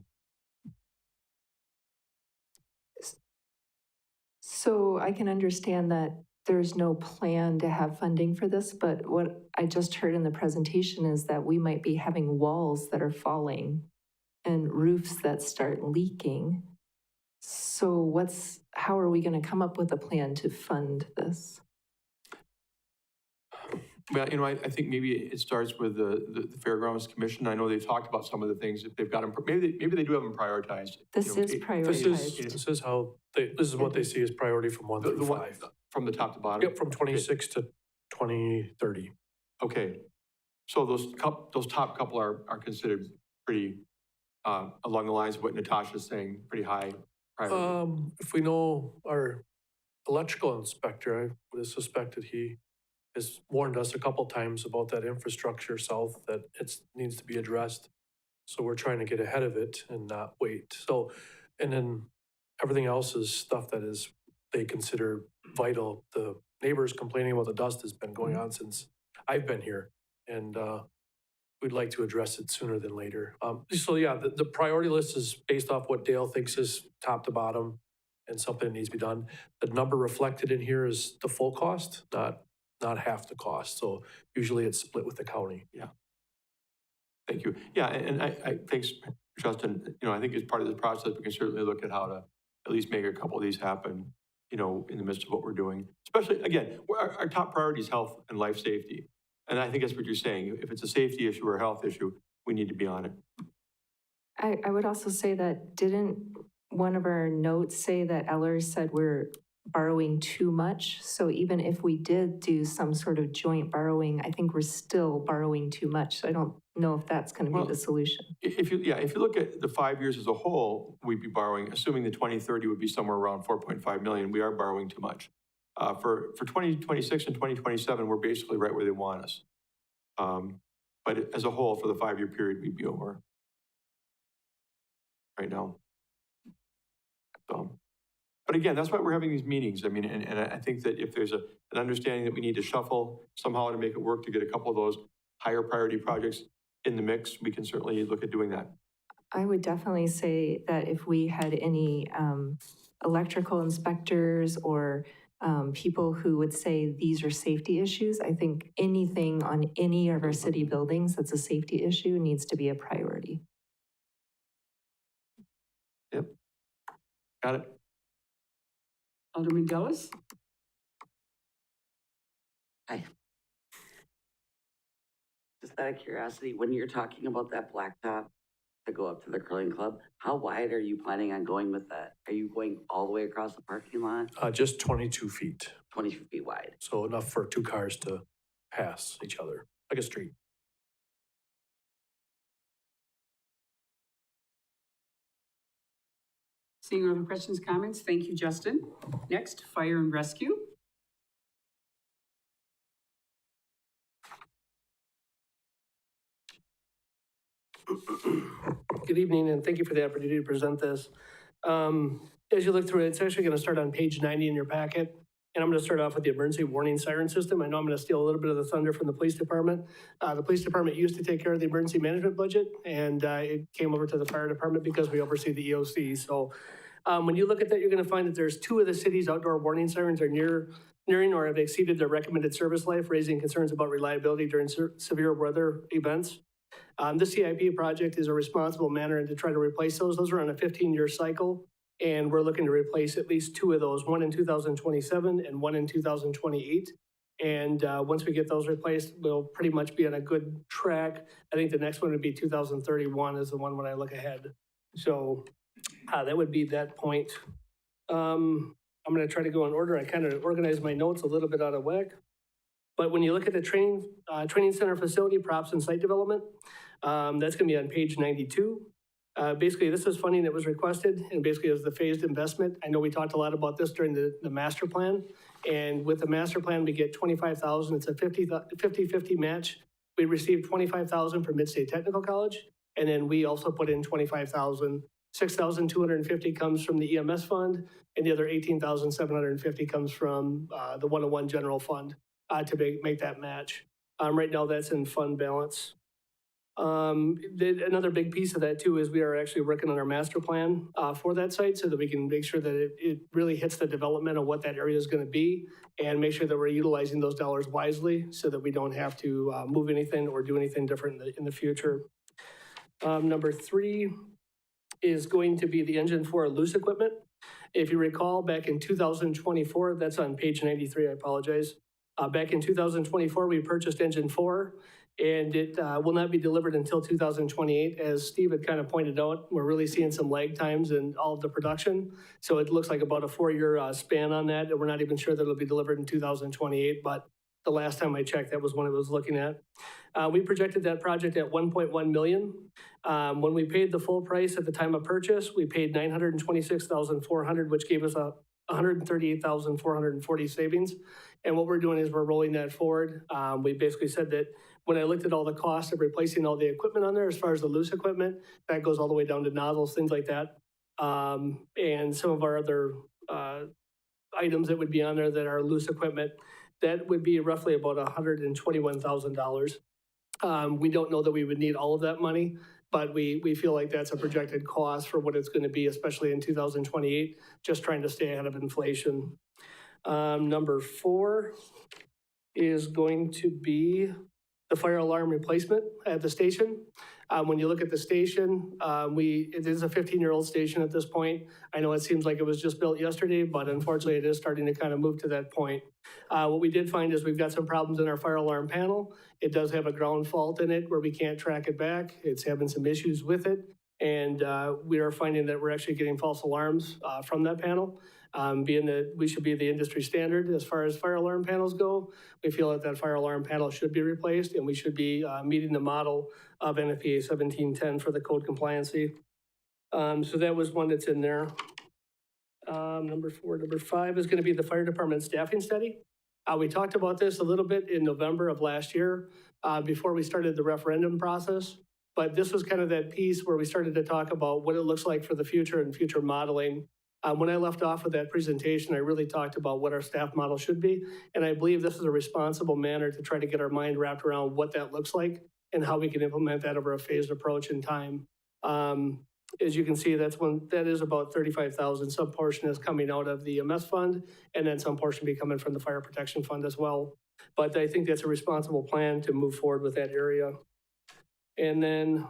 So I can understand that there's no plan to have funding for this, but what I just heard in the presentation is that we might be having walls that are falling and roofs that start leaking. So how are we going to come up with a plan to fund this? Well, I think maybe it starts with the Fairgrounds Commission. I know they've talked about some of the things that they've got them. Maybe they do have them prioritized. This is prioritized. This is what they see as priority from 1 through 5. From the top to bottom? Yep, from 26 to 2030. Okay. So those top couple are considered pretty, along the lines of what Natasha's saying, pretty high priority. If we know our electrical inspector, I would have suspected he has warned us a couple times about that infrastructure south that it needs to be addressed. So we're trying to get ahead of it and not wait. So, and then everything else is stuff that they consider vital. The neighbors complaining about the dust has been going on since I've been here. And we'd like to address it sooner than later. So yeah, the priority list is based off what Dale thinks is top to bottom and something that needs to be done. The number reflected in here is the full cost, not half the cost. So usually it's split with the county. Thank you. Yeah, and thanks, Justin. You know, I think as part of this process, we can certainly look at how to at least make a couple of these happen, you know, in the midst of what we're doing. Especially, again, our top priority is health and life safety. And I think that's what you're saying. If it's a safety issue or a health issue, we need to be on it. I would also say that didn't one of our notes say that Eller said we're borrowing too much? So even if we did do some sort of joint borrowing, I think we're still borrowing too much. So I don't know if that's going to be the solution. If you look at the 5 years as a whole, we'd be borrowing, assuming the 2030 would be somewhere around 4.5 million, we are borrowing too much. For 2026 and 2027, we're basically right where they want us. But as a whole, for the 5-year period, we'd be over right now. So, but again, that's why we're having these meetings. I mean, and I think that if there's an understanding that we need to shuffle somehow to make it work to get a couple of those higher priority projects in the mix, we can certainly look at doing that. I would definitely say that if we had any electrical inspectors or people who would say these are safety issues, I think anything on any of our city buildings that's a safety issue needs to be a priority. Yep. Got it. Alderman Dillis? Hi. Just out of curiosity, when you're talking about that blacktop to go up to the curling club, how wide are you planning on going with that? Are you going all the way across the parking lot? Just 22 feet. 22 feet wide. So enough for 2 cars to pass each other, like a street. Seeing no other questions, comments? Thank you, Justin. Next, fire and rescue. Good evening, and thank you for the opportunity to present this. As you look through it, it's actually going to start on page 90 in your packet. And I'm going to start off with the emergency warning siren system. I know I'm going to steal a little bit of the thunder from the police department. The police department used to take care of the emergency management budget, and it came over to the fire department because we oversee the EOC. So when you look at that, you're going to find that there's 2 of the city's outdoor warning sirens are nearing or have exceeded their recommended service life, raising concerns about reliability during severe weather events. The CIP project is a responsible manner to try to replace those. Those are on a 15-year cycle, and we're looking to replace at least 2 of those, one in 2027 and one in 2028. And once we get those replaced, we'll pretty much be on a good track. I think the next one would be 2031 is the one when I look ahead. So that would be that point. I'm going to try to go in order. I kind of organized my notes a little bit out of whack. But when you look at the training center facility props and site development, that's going to be on page 92. Basically, this is funding that was requested, and basically is the phased investment. I know we talked a lot about this during the master plan, and with the master plan, we get $25,000. It's a 50-50 match. We received $25,000 from Mid-State Technical College, and then we also put in $25,000. $6,250 comes from the EMS fund, and the other $18,750 comes from the 101 general fund to make that match. Right now, that's in fund balance. Another big piece of that too is we are actually working on our master plan for that site so that we can make sure that it really hits the development of what that area is going to be and make sure that we're utilizing those dollars wisely so that we don't have to move anything or do anything different in the future. Number 3 is going to be the engine for loose equipment. If you recall, back in 2024, that's on page 93, I apologize. Back in 2024, we purchased engine 4, and it will not be delivered until 2028. As Steve had kind of pointed out, we're really seeing some lag times in all of the production. So it looks like about a 4-year span on that, and we're not even sure that it'll be delivered in 2028, but the last time I checked, that was when it was looking at. We projected that project at $1.1 million. When we paid the full price at the time of purchase, we paid $926,400, which gave us a $138,440 savings. And what we're doing is we're rolling that forward. We basically said that when I looked at all the costs of replacing all the equipment on there, as far as the loose equipment, that goes all the way down to nozzles, things like that. And some of our other items that would be on there that are loose equipment, that would be roughly about $121,000. We don't know that we would need all of that money, but we feel like that's a projected cost for what it's going to be, especially in 2028, just trying to stay ahead of inflation. Number 4 is going to be the fire alarm replacement at the station. When you look at the station, it is a 15-year-old station at this point. I know it seems like it was just built yesterday, but unfortunately it is starting to kind of move to that point. What we did find is we've got some problems in our fire alarm panel. It does have a ground fault in it where we can't track it back. It's having some issues with it. And we are finding that we're actually getting false alarms from that panel. Being that we should be the industry standard as far as fire alarm panels go, we feel that fire alarm panel should be replaced and we should be meeting the model of NFPA 1710 for the code compliancy. So that was one that's in there. Number 4, number 5 is going to be the fire department staffing study. We talked about this a little bit in November of last year before we started the referendum process. But this was kind of that piece where we started to talk about what it looks like for the future and future modeling. When I left off with that presentation, I really talked about what our staff model should be. And I believe this is a responsible manner to try to get our mind wrapped around what that looks like and how we can implement that over a phased approach in time. As you can see, that is about 35,000. Some portion is coming out of the EMS fund, and then some portion be coming from the fire protection fund as well. But I think that's a responsible plan to move forward with that area. And then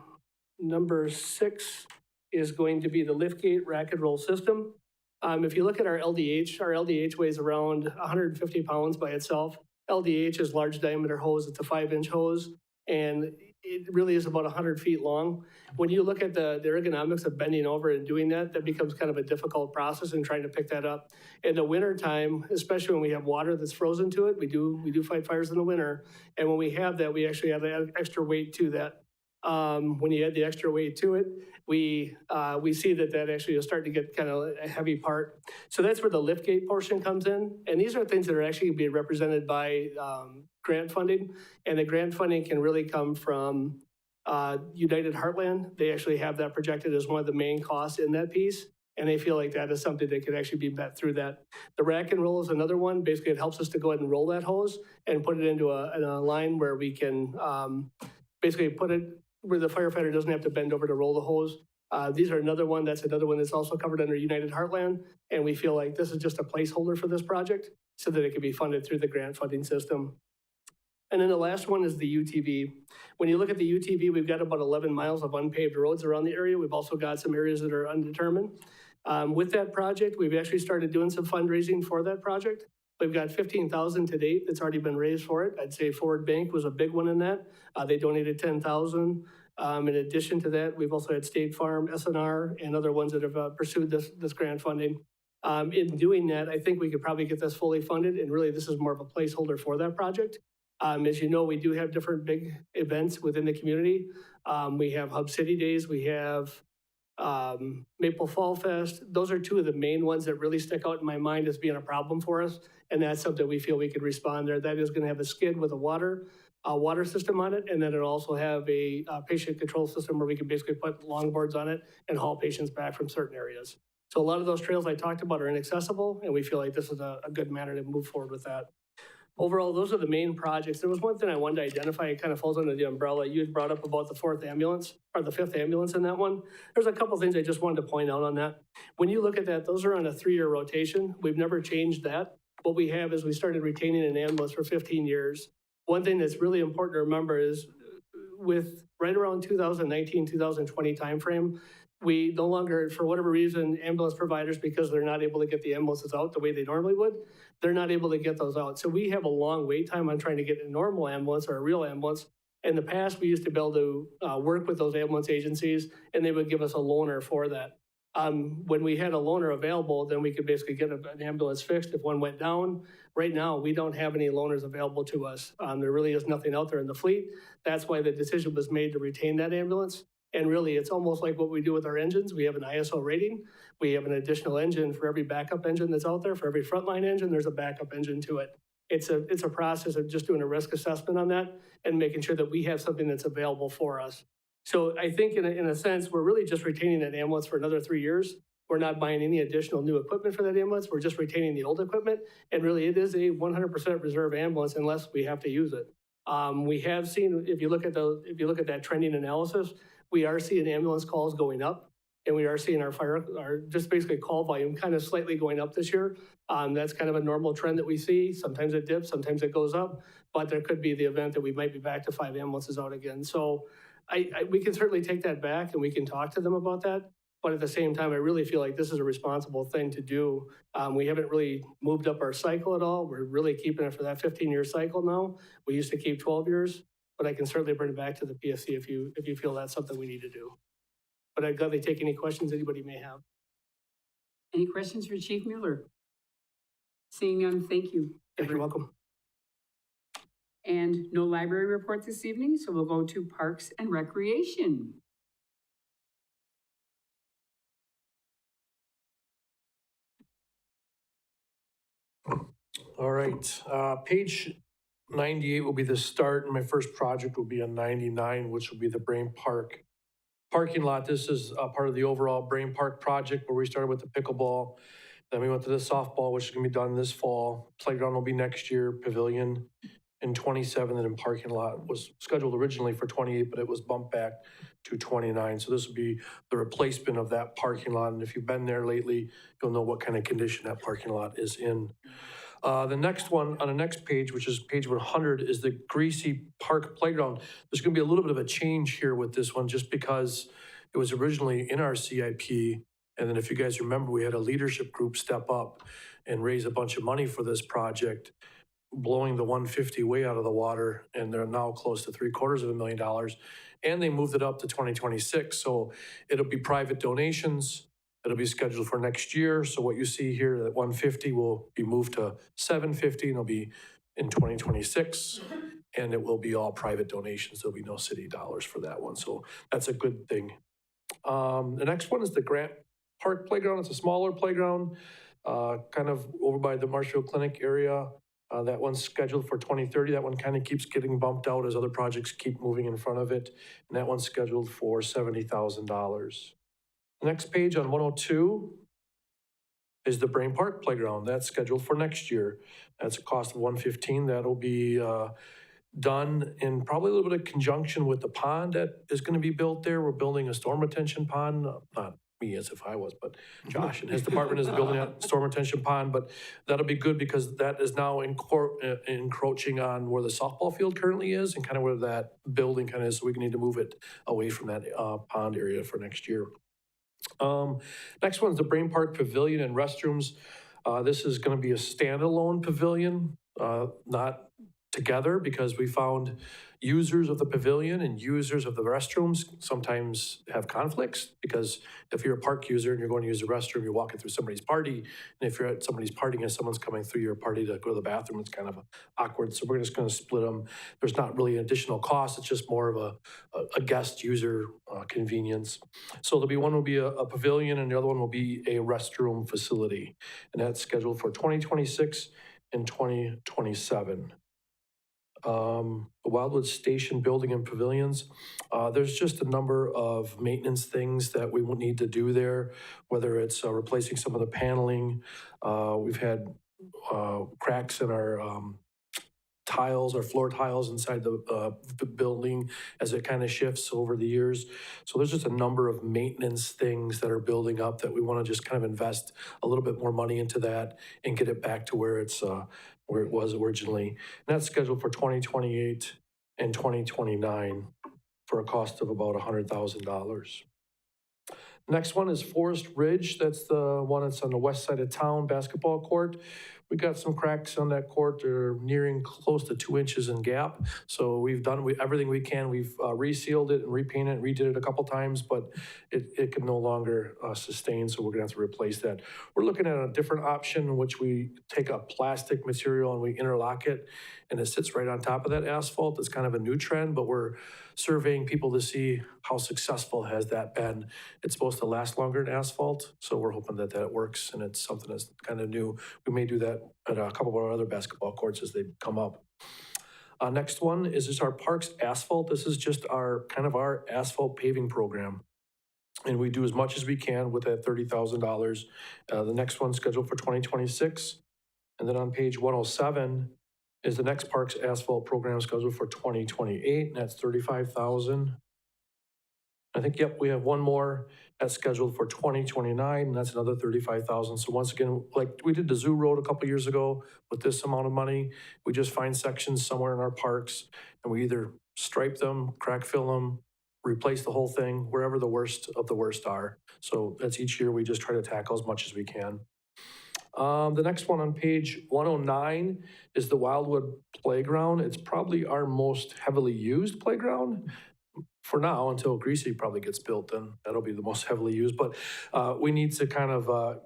number 6 is going to be the liftgate rack and roll system. If you look at our LDH weighs around 150 pounds by itself. LDH is large diameter hose. It's a 5-inch hose, and it really is about 100 feet long. When you look at the ergonomics of bending over and doing that, that becomes kind of a difficult process in trying to pick that up. In the winter time, especially when we have water that's frozen to it, we do fight fires in the winter. And when we have that, we actually have an extra weight to that. When you add the extra weight to it, we see that actually is starting to get kind of a heavy part. So that's where the liftgate portion comes in. And these are things that are actually being represented by grant funding. And the grant funding can really come from United Heartland. They actually have that projected as one of the main costs in that piece. And they feel like that is something that could actually be met through that. The rack and roll is another one. Basically, it helps us to go ahead and roll that hose and put it into a line where we can basically put it where the firefighter doesn't have to bend over to roll the hose. These are another one that's also covered under United Heartland. And we feel like this is just a placeholder for this project so that it can be funded through the grant funding system. And then the last one is the UTV. When you look at the UTV, we've got about 11 miles of unpaved roads around the area. We've also got some areas that are undetermined. With that project, we've actually started doing some fundraising for that project. We've got $15,000 to date that's already been raised for it. I'd say Forward Bank was a big one in that. They donated $10,000. In addition to that, we've also had State Farm, SNR, and other ones that have pursued this grant funding. In doing that, I think we could probably get this fully funded, and really this is more of a placeholder for that project. As you know, we do have different big events within the community. We have Hub City Days, we have Maple Fall Fest. Those are 2 of the main ones that really stick out in my mind as being a problem for us. And that's something we feel we could respond there. That is going to have a skid with a water system on it. And then it'll also have a patient control system where we can basically put longboards on it and haul patients back from certain areas. So a lot of those trails I talked about are inaccessible, and we feel like this is a good manner to move forward with that. Overall, those are the main projects. There was one thing I wanted to identify. It kind of falls under the umbrella. You had brought up about the 4th ambulance, or the 5th ambulance in that one. There's a couple things I just wanted to point out on that. When you look at that, those are on a 3-year rotation. We've never changed that. What we have is we started retaining an ambulance for 15 years. One thing that's really important to remember is with right around 2019, 2020 timeframe, we no longer, for whatever reason, ambulance providers, because they're not able to get the ambulances out the way they normally would, they're not able to get those out. So we have a long wait time on trying to get a normal ambulance or a real ambulance. In the past, we used to be able to work with those ambulance agencies, and they would give us a loaner for that. When we had a loaner available, then we could basically get an ambulance fixed if one went down. Right now, we don't have any loaners available to us. There really is nothing out there in the fleet. That's why the decision was made to retain that ambulance. And really, it's almost like what we do with our engines. We have an ISO rating. We have an additional engine for every backup engine that's out there. For every frontline engine, there's a backup engine to it. It's a process of just doing a risk assessment on that and making sure that we have something that's available for us. So I think in a sense, we're really just retaining that ambulance for another 3 years. We're not buying any additional new equipment for that ambulance. We're just retaining the old equipment. And really, it is a 100% reserve ambulance unless we have to use it. We have seen, if you look at that trending analysis, we are seeing ambulance calls going up, and we are seeing our just basically call volume kind of slightly going up this year. That's kind of a normal trend that we see. Sometimes it dips, sometimes it goes up, but there could be the event that we might be back to 5 ambulances out again. So we can certainly take that back and we can talk to them about that. But at the same time, I really feel like this is a responsible thing to do. We haven't really moved up our cycle at all. We're really keeping it for that 15-year cycle now. We used to keep 12 years, but I can certainly bring it back to the PSC if you feel that's something we need to do. But I'd gladly take any questions anybody may have. Any questions for Chief Mueller? Seeing none, thank you. You're welcome. And no library report this evening, so we'll go to Parks and Recreation. All right, page 98 will be the start, and my first project will be on 99, which will be the Brain Park parking lot. This is part of the overall Brain Park project where we started with the pickleball. Then we went to the softball, which is gonna be done this fall. Playground will be next year, pavilion in 27, and then parking lot was scheduled originally for 28, but it was bumped back to 29. So this will be the replacement of that parking lot. And if you've been there lately, you'll know what kind of condition that parking lot is in. The next one on the next page, which is page 100, is the Greasy Park Playground. There's gonna be a little bit of a change here with this one, just because it was originally in our CIP. And then if you guys remember, we had a leadership group step up and raise a bunch of money for this project, blowing the 150 way out of the water, and they're now close to $750,000. And they moved it up to 2026, so it'll be private donations. It'll be scheduled for next year. So what you see here, that 150 will be moved to 750, and it'll be in 2026. And it will be all private donations. There'll be no city dollars for that one. So that's a good thing. The next one is the Grant Park Playground. It's a smaller playground, kind of over by the Marshfield Clinic area. That one's scheduled for 2030. That one kind of keeps getting bumped out as other projects keep moving in front of it. And that one's scheduled for $70,000. Next page on 102 is the Brain Park Playground. That's scheduled for next year. That's a cost of $115. That'll be done in probably a little bit of conjunction with the pond that is going to be built there. We're building a storm retention pond. Not me as if I was, but Josh and his department is building a storm retention pond. But that'll be good because that is now encroaching on where the softball field currently is and kind of where that building kind of is. So we need to move it away from that pond area for next year. Next one is the Brain Park Pavilion and restrooms. This is going to be a standalone pavilion, not together, because we found users of the pavilion and users of the restrooms sometimes have conflicts, because if you're a park user and you're going to use the restroom, you're walking through somebody's party, and if you're at somebody's party and someone's coming through your party to go to the bathroom, it's kind of awkward. So we're just going to split them. There's not really an additional cost. It's just more of a guest user convenience. So there'll be one will be a pavilion and the other one will be a restroom facility, and that's scheduled for 2026 and 2027. The Wildwood Station building and pavilions. There's just a number of maintenance things that we will need to do there, whether it's replacing some of the paneling. We've had cracks in our tiles or floor tiles inside the building as it kind of shifts over the years. So there's just a number of maintenance things that are building up that we want to just kind of invest a little bit more money into that and get it back to where it's where it was originally. And that's scheduled for 2028 and 2029 for a cost of about $100,000. Next one is Forest Ridge. That's the one that's on the west side of town, basketball court. We got some cracks on that court. They're nearing close to 2 inches in gap. So we've done everything we can. We've resealed it and repainted it, redid it a couple times, but it can no longer sustain. So we're gonna have to replace that. We're looking at a different option in which we take a plastic material and we interlock it, and it sits right on top of that asphalt. It's kind of a new trend, but we're surveying people to see how successful has that been. It's supposed to last longer than asphalt, so we're hoping that that works, and it's something that's kind of new. We may do that at a couple of our other basketball courts as they come up. Next one is just our parks asphalt. This is just our asphalt paving program. And we do as much as we can with that $30,000. The next one's scheduled for 2026. And then on page 107 is the next parks asphalt program scheduled for 2028, and that's 35,000. I think, yep, we have one more that's scheduled for 2029, and that's another 35,000. So once again, like we did the Zoo Road a couple years ago with this amount of money, we just find sections somewhere in our parks and we either stripe them, crack fill them, replace the whole thing, wherever the worst of the worst are. So that's each year we just try to tackle as much as we can. The next one on page 109 is the Wildwood Playground. It's probably our most heavily used playground. For now, until Greasy probably gets built, then that'll be the most heavily used. But we need to kind of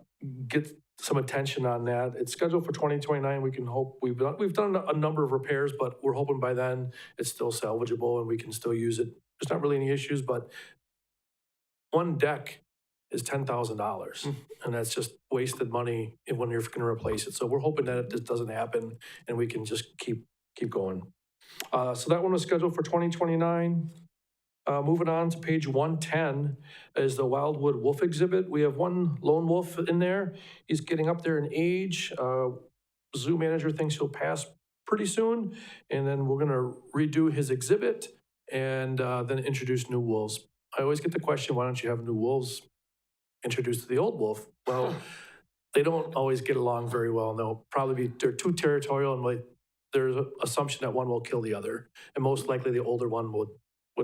get some attention on that. It's scheduled for 2029. We can hope, we've done a number of repairs, but we're hoping by then it's still salvageable and we can still use it. There's not really any issues, but one deck is $10,000, and that's just wasted money when you're going to replace it. So we're hoping that this doesn't happen and we can just keep going. So that one was scheduled for 2029. Moving on to page 110 is the Wildwood Wolf exhibit. We have one lone wolf in there. He's getting up there in age. Zoo manager thinks he'll pass pretty soon, and then we're gonna redo his exhibit and then introduce new wolves. I always get the question, why don't you have new wolves introduced to the old wolf? Well, they don't always get along very well, and they're too territorial, and there's an assumption that one will kill the other, and most likely the older one would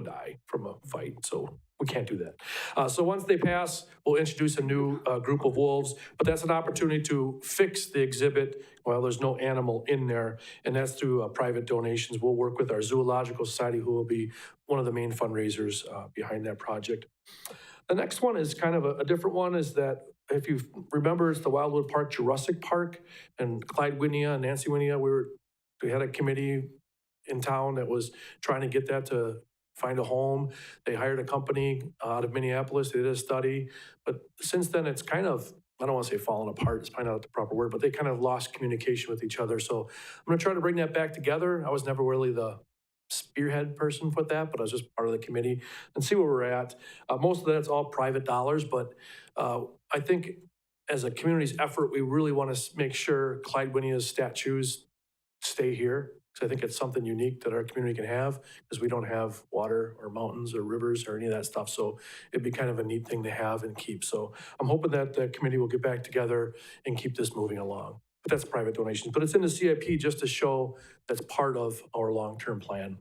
die from a fight, so we can't do that. So once they pass, we'll introduce a new group of wolves, but that's an opportunity to fix the exhibit while there's no animal in there, and that's through private donations. We'll work with our Zoological Society, who will be one of the main fundraisers behind that project. The next one is kind of a different one, is that if you remember, it's the Wildwood Park Jurassic Park, and Clyde Winia and Nancy Winia, we had a committee in town that was trying to get that to find a home. They hired a company out of Minneapolis. They did a study. But since then, it's kind of, I don't want to say fallen apart, it's probably not the proper word, but they kind of lost communication with each other. So I'm going to try to bring that back together. I was never really the spearhead person for that, but I was just part of the committee, and see where we're at. Most of that's all private dollars, but I think as a community's effort, we really want to make sure Clyde Winia's statues stay here. I think it's something unique that our community can have, because we don't have water or mountains or rivers or any of that stuff. So it'd be kind of a neat thing to have and keep. So I'm hoping that the committee will get back together and keep this moving along. But that's private donations. But it's in the CIP just to show that's part of our long-term plan.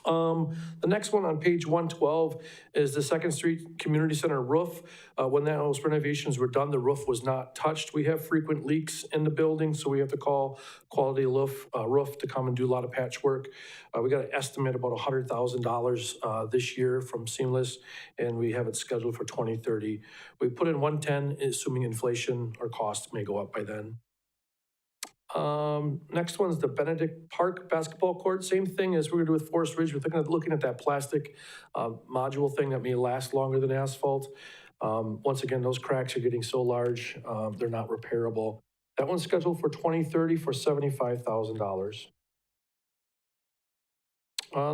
The next one on page 112 is the 2nd Street Community Center roof. When those renovations were done, the roof was not touched. We have frequent leaks in the building, so we have to call Quality Roof to come and do a lot of patchwork. We got an estimate about $100,000 this year from Seamless, and we have it scheduled for 2030. We put in 110, assuming inflation or costs may go up by then. Next one's the Benedict Park basketball court. Same thing as we're gonna do with Forest Ridge. We're looking at that plastic module thing that may last longer than asphalt. Once again, those cracks are getting so large, they're not repairable. That one's scheduled for 2030 for $75,000.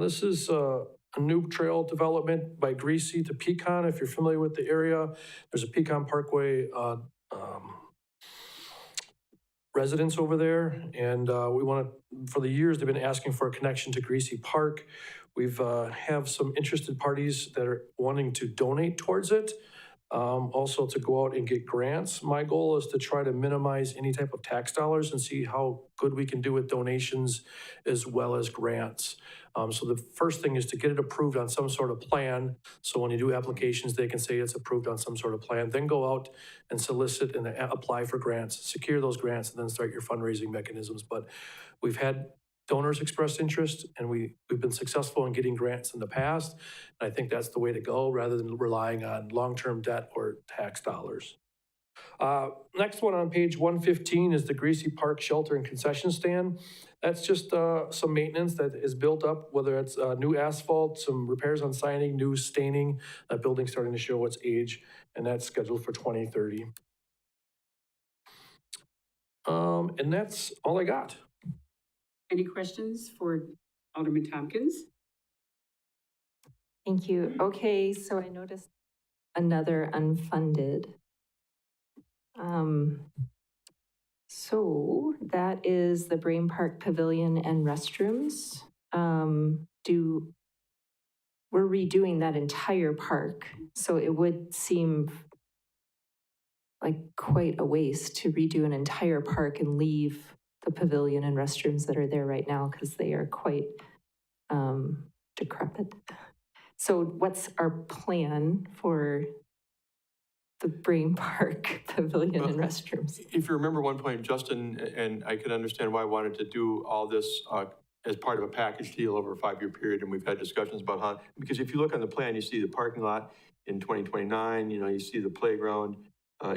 This is a new trail development by Greasy to Pecan. If you're familiar with the area, there's a Pecan Parkway residents over there, and we want to, for the years, they've been asking for a connection to Greasy Park. We've have some interested parties that are wanting to donate towards it, also to go out and get grants. My goal is to try to minimize any type of tax dollars and see how good we can do with donations as well as grants. So the first thing is to get it approved on some sort of plan. So when you do applications, they can say it's approved on some sort of plan. Then go out and solicit and apply for grants, secure those grants, and then start your fundraising mechanisms. But we've had donors express interest, and we've been successful in getting grants in the past. And I think that's the way to go, rather than relying on long-term debt or tax dollars. Next one on page 115 is the Greasy Park Shelter and Concession Stand. That's just some maintenance that is built up, whether it's new asphalt, some repairs on siding, new staining. That building's starting to show its age, and that's scheduled for 2030. And that's all I got. Any questions for Alderman Tompkins? Thank you. Okay, so I noticed another unfunded. So that is the Brain Park Pavilion and restrooms. We're redoing that entire park, so it would seem like quite a waste to redo an entire park and leave the pavilion and restrooms that are there right now because they are quite decrepit. So what's our plan for the Brain Park Pavilion and restrooms? If you remember one point, Justin, and I can understand why I wanted to do all this as part of a package deal over a 5-year period, and we've had discussions about how, because if you look on the plan, you see the parking lot in 2029, you see the playground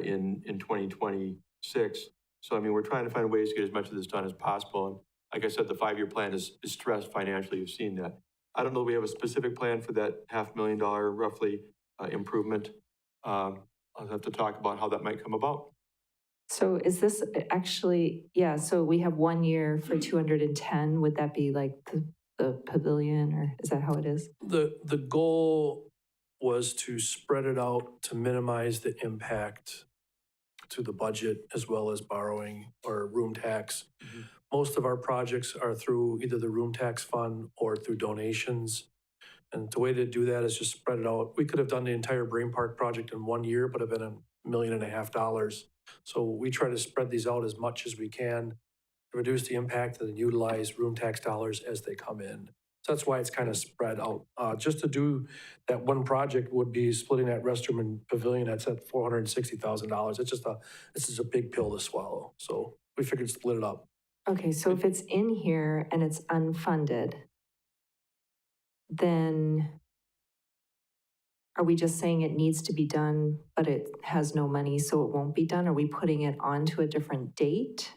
in 2026. So, I mean, we're trying to find ways to get as much of this done as possible. And like I said, the 5-year plan is stressed financially. You've seen that. I don't know if we have a specific plan for that $500,000 roughly improvement. I'll have to talk about how that might come about. So is this actually, yeah, so we have 1 year for 210. Would that be like the pavilion, or is that how it is? The goal was to spread it out to minimize the impact to the budget as well as borrowing or room tax. Mm-hmm. Most of our projects are through either the room tax fund or through donations. And the way to do that is just spread it out. We could have done the entire Brain Park project in 1 year, but have been $1.5 million. So we try to spread these out as much as we can to reduce the impact and utilize room tax dollars as they come in. So that's why it's kind of spread out. Just to do that one project would be splitting that restroom and pavilion. That's at $460,000. This is a big pill to swallow. So we figured split it up. Okay, so if it's in here and it's unfunded, then are we just saying it needs to be done, but it has no money, so it won't be done? Are we putting it on to a different date?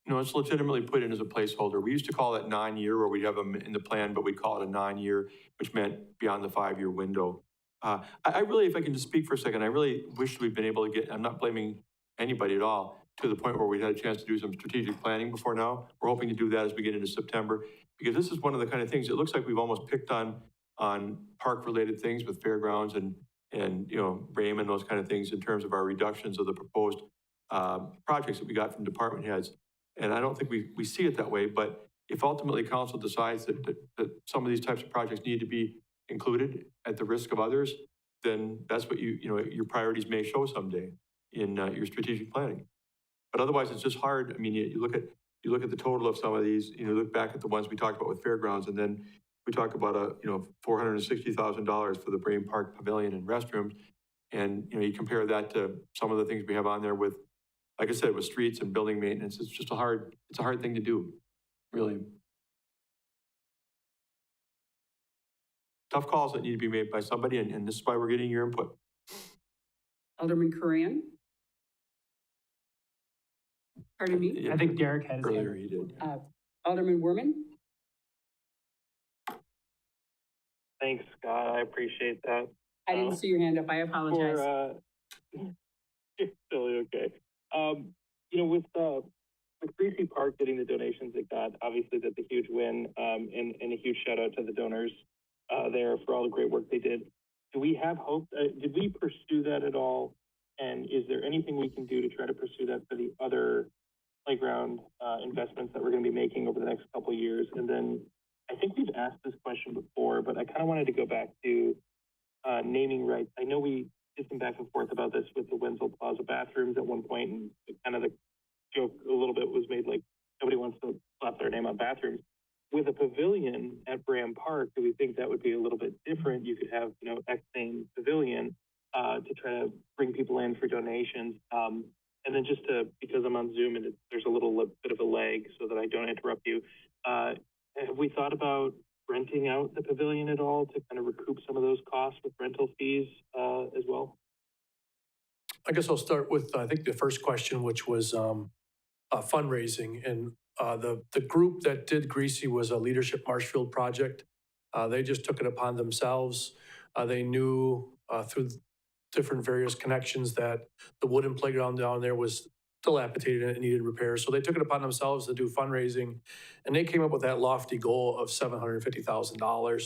No, it's legitimately put in as a placeholder. We used to call it non-year, or we'd have them in the plan, but we call it a non-year, which meant beyond the 5-year window. I really, if I can just speak for a second, I really wish we'd been able to get, I'm not blaming anybody at all, to the point where we had a chance to do some strategic planning before now. We're hoping to do that as we get into September, because this is one of the kind of things, it looks like we've almost picked on park-related things with fairgrounds and Raymond, those kind of things in terms of our reductions of the proposed projects that we got from department heads. And I don't think we see it that way, but if ultimately council decides that some of these types of projects need to be included at the risk of others, then that's what your priorities may show someday in your strategic planning. But otherwise, it's just hard. I mean, you look at the total of some of these, look back at the ones we talked about with fairgrounds, and then we talk about $460,000 for the Brain Park Pavilion and restrooms. And, you compare that to some of the things we have on there with, like I said, with streets and building maintenance. It's just a hard thing to do, really. Tough calls that need to be made by somebody, and this is why we're getting your input. Alderman Curran? Pardon me? I think Derek had his hand. Earlier he did. Alderman Werman? Thanks, Scott. I appreciate that. I didn't see your hand up. I apologize. It's totally okay. With Greasy Park getting the donations it got, obviously that's a huge win, and a huge shout out to the donors there for all the great work they did. Do we have hope? Did we pursue that at all? And is there anything we can do to try to pursue that for the other playground investments that we're going to be making over the next couple of years? And then I think we've asked this question before, but I kind of wanted to go back to naming rights. I know we did some back and forth about this with the Wenzel Plaza bathrooms at one point, and kind of the joke a little bit was made like nobody wants to slap their name on bathrooms. With a pavilion at Bram Park, do we think that would be a little bit different? You could have, X name pavilion to try to bring people in for donations. And then because I'm on Zoom and there's a little bit of a lag so that I don't interrupt you, have we thought about renting out the pavilion at all to kind of recoup some of those costs with rental fees as well? I guess I'll start with, I think, the first question, which was fundraising. And the group that did Greasy was a Leadership Marshfield project. They just took it upon themselves. They knew through different various connections that the wooden playground down there was dilapidated and it needed repair. So they took it upon themselves to do fundraising, and they came up with that lofty goal of $750,000.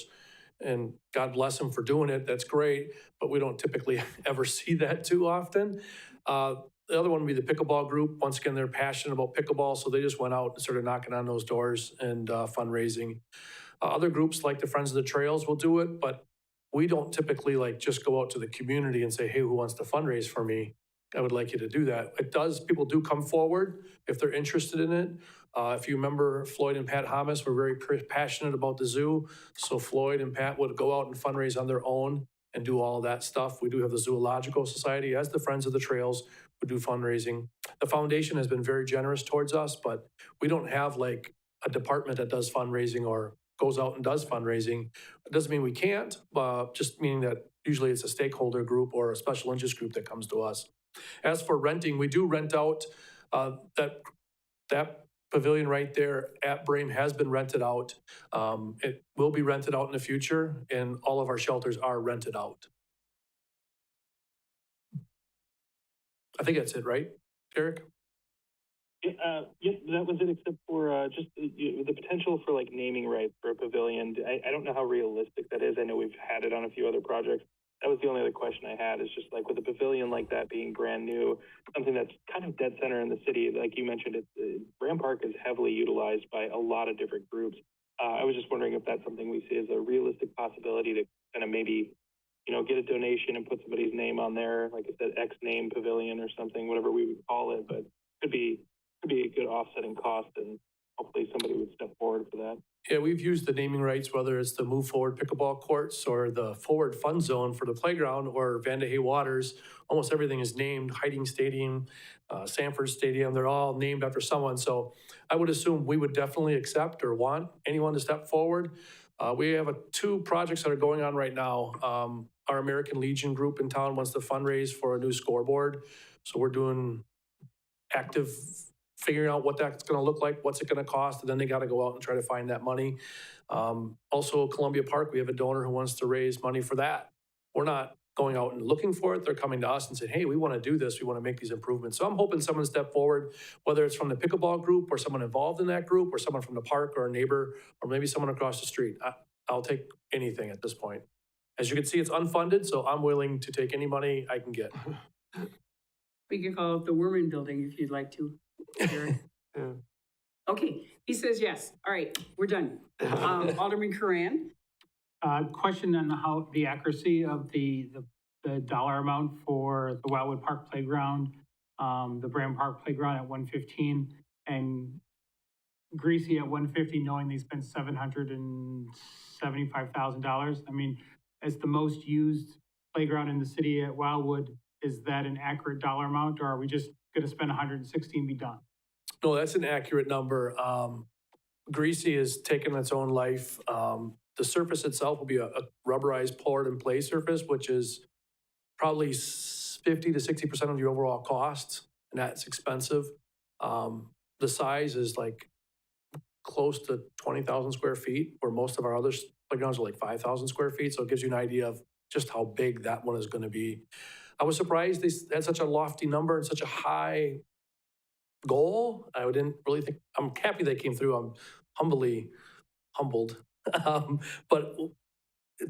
And God bless them for doing it. That's great, but we don't typically ever see that too often. The other one would be the pickleball group. Once again, they're passionate about pickleball, so they just went out and started knocking on those doors and fundraising. Other groups like the Friends of the Trails will do it, but we don't typically like just go out to the community and say, hey, who wants to fundraise for me? I would like you to do that. People do come forward if they're interested in it. If you remember, Floyd and Pat Hamas were very passionate about the zoo. So Floyd and Pat would go out and fundraise on their own and do all of that stuff. We do have the Zoological Society, as the Friends of the Trails, would do fundraising. The foundation has been very generous towards us, but we don't have like a department that does fundraising or goes out and does fundraising. It doesn't mean we can't, just meaning that usually it's a stakeholder group or a special interest group that comes to us. As for renting, we do rent out that pavilion right there at Brame has been rented out. It will be rented out in the future, and all of our shelters are rented out. I think that's it, right, Derek? Yeah, that was it, except for just the potential for like naming rights for a pavilion. I don't know how realistic that is. I know we've had it on a few other projects. That was the only other question I had, is just like with a pavilion like that being brand new, something that's kind of dead center in the city, like you mentioned, Bram Park is heavily utilized by a lot of different groups. I was just wondering if that's something we see as a realistic possibility to kind of maybe, get a donation and put somebody's name on there, like I said, X name pavilion or something, whatever we would call it, but could be a good offsetting cost, and hopefully somebody would step forward for that. Yeah, we've used the naming rights, whether it's the Move Forward Pickleball Courts or the Forward Fun Zone for the playground or Vandehey Waters. Almost everything is named. Hiding Stadium, Sanford Stadium, they're all named after someone. So I would assume we would definitely accept or want anyone to step forward. We have two projects that are going on right now. Our American Legion group in town wants to fundraise for a new scoreboard. So we're doing active figuring out what that's going to look like, what's it going to cost, and then they got to go out and try to find that money. Also, Columbia Park, we have a donor who wants to raise money for that. We're not going out and looking for it. They're coming to us and saying, hey, we want to do this. We want to make these improvements. So I'm hoping someone step forward, whether it's from the pickleball group or someone involved in that group or someone from the park or a neighbor or maybe someone across the street. I'll take anything at this point. As you can see, it's unfunded, so I'm willing to take any money I can get. We could call it the Werman Building if you'd like to. Eric. Yeah. Okay, he says yes. All right, we're done. Alderman Curran. Question on how the accuracy of the dollar amount for the Wildwood Park Playground, the Bram Park Playground at 115, and Greasy at 150, knowing they spent $775,000. I mean, as the most used playground in the city at Wildwood, is that an accurate dollar amount, or are we just going to spend 116 and be done? No, that's an accurate number. Greasy has taken its own life. The surface itself will be a rubberized poured and play surface, which is probably 50 to 60% of your overall cost, and that's expensive. The size is like close to 20,000 square feet, where most of our other playgrounds are like 5,000 square feet. So it gives you an idea of just how big that one is going to be. I was surprised they had such a lofty number and such a high goal. I didn't really think, I'm happy they came through. I'm humbled. But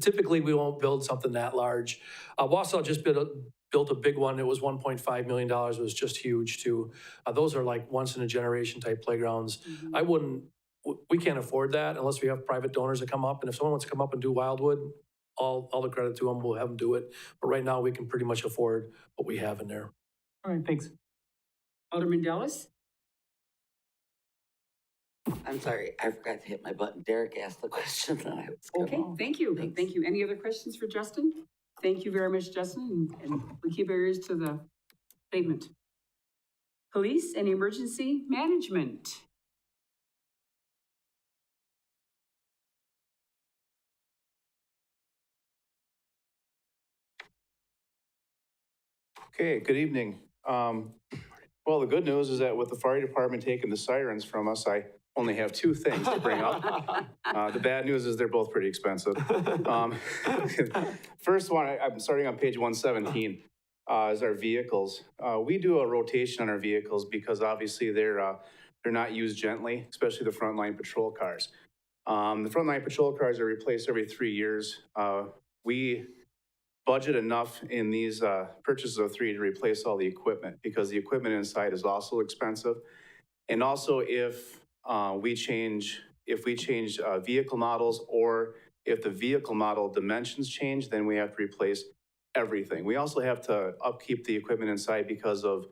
typically we won't build something that large. Wausau just built a big one. It was $1.5 million. It was just huge too. Those are like once in a generation type playgrounds. We can't afford that unless we have private donors that come up. And if someone wants to come up and do Wildwood, all the credit to them, we'll have them do it. But right now we can pretty much afford what we have in there. All right, thanks. Alderman Dallas. I'm sorry, I forgot to hit my button. Derek asked the question that I was going Okay, thank you. Thanks. Thank you. Any other questions for Justin? Thank you very much, Justin. And we keep our ears to the pavement. Police and Emergency Management. Okay, good evening. Well, the good news is that with the fire department taking the sirens from us, I only have two things to bring up. The bad news is they're both pretty expensive. First one, I'm starting on page 117, is our vehicles. We do a rotation on our vehicles because obviously they're not used gently, especially the frontline patrol cars. The frontline patrol cars are replaced every 3 years. We budget enough in these purchases of 3 to replace all the equipment, because the equipment inside is also expensive. And also if we change vehicle models, or if the vehicle model dimensions change, then we have to replace everything. We also have to upkeep the equipment inside because of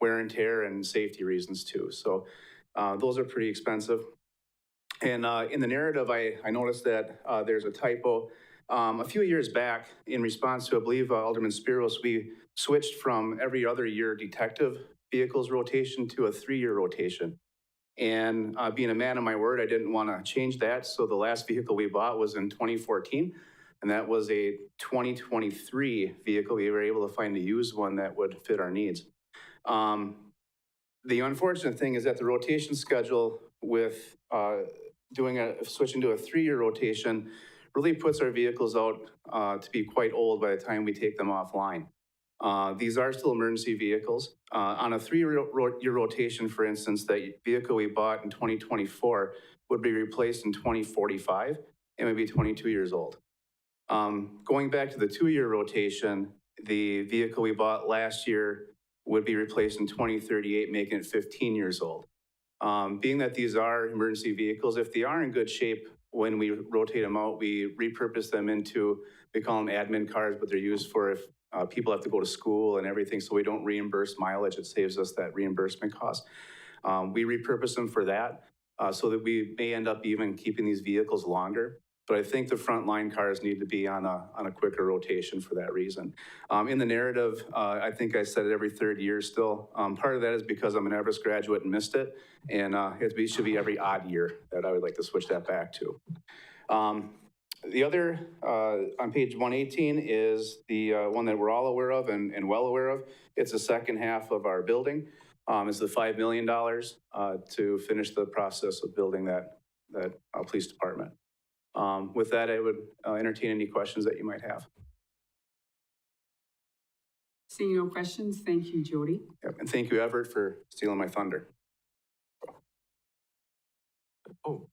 wear and tear and safety reasons too. So those are pretty expensive. And in the narrative, I noticed that there's a typo. A few years back, in response to, I believe, Alderman Spiros, we switched from every other year detective vehicles rotation to a 3-year rotation. And being a man of my word, I didn't want to change that. So the last vehicle we bought was in 2014, and that was a 2023 vehicle. We were able to find a used one that would fit our needs. The unfortunate thing is that the rotation schedule with switching to a 3-year rotation really puts our vehicles out to be quite old by the time we take them offline. These are still emergency vehicles. On a 3-year rotation, for instance, that vehicle we bought in 2024 would be replaced in 2045 and would be 22 years old. Going back to the 2-year rotation, the vehicle we bought last year would be replaced in 2038, making it 15 years old. Being that these are emergency vehicles, if they are in good shape, when we rotate them out, we repurpose them into, we call them admin cars, but they're used for if people have to go to school and everything, so we don't reimburse mileage. It saves us that reimbursement cost. We repurpose them for that, so that we may end up even keeping these vehicles longer. But I think the frontline cars need to be on a quicker rotation for that reason. In the narrative, I think I said it every 3rd year still. Part of that is because I'm an Everest graduate and missed it, and it should be every odd year that I would like to switch that back to. The other, on page 118, is the one that we're all aware of and well aware of. It's the second half of our building. It's the $5 million to finish the process of building that police department. With that, I would entertain any questions that you might have. Seeing no questions, thank you, Jody. Yep, and thank you, Everett, for stealing my thunder. Oh.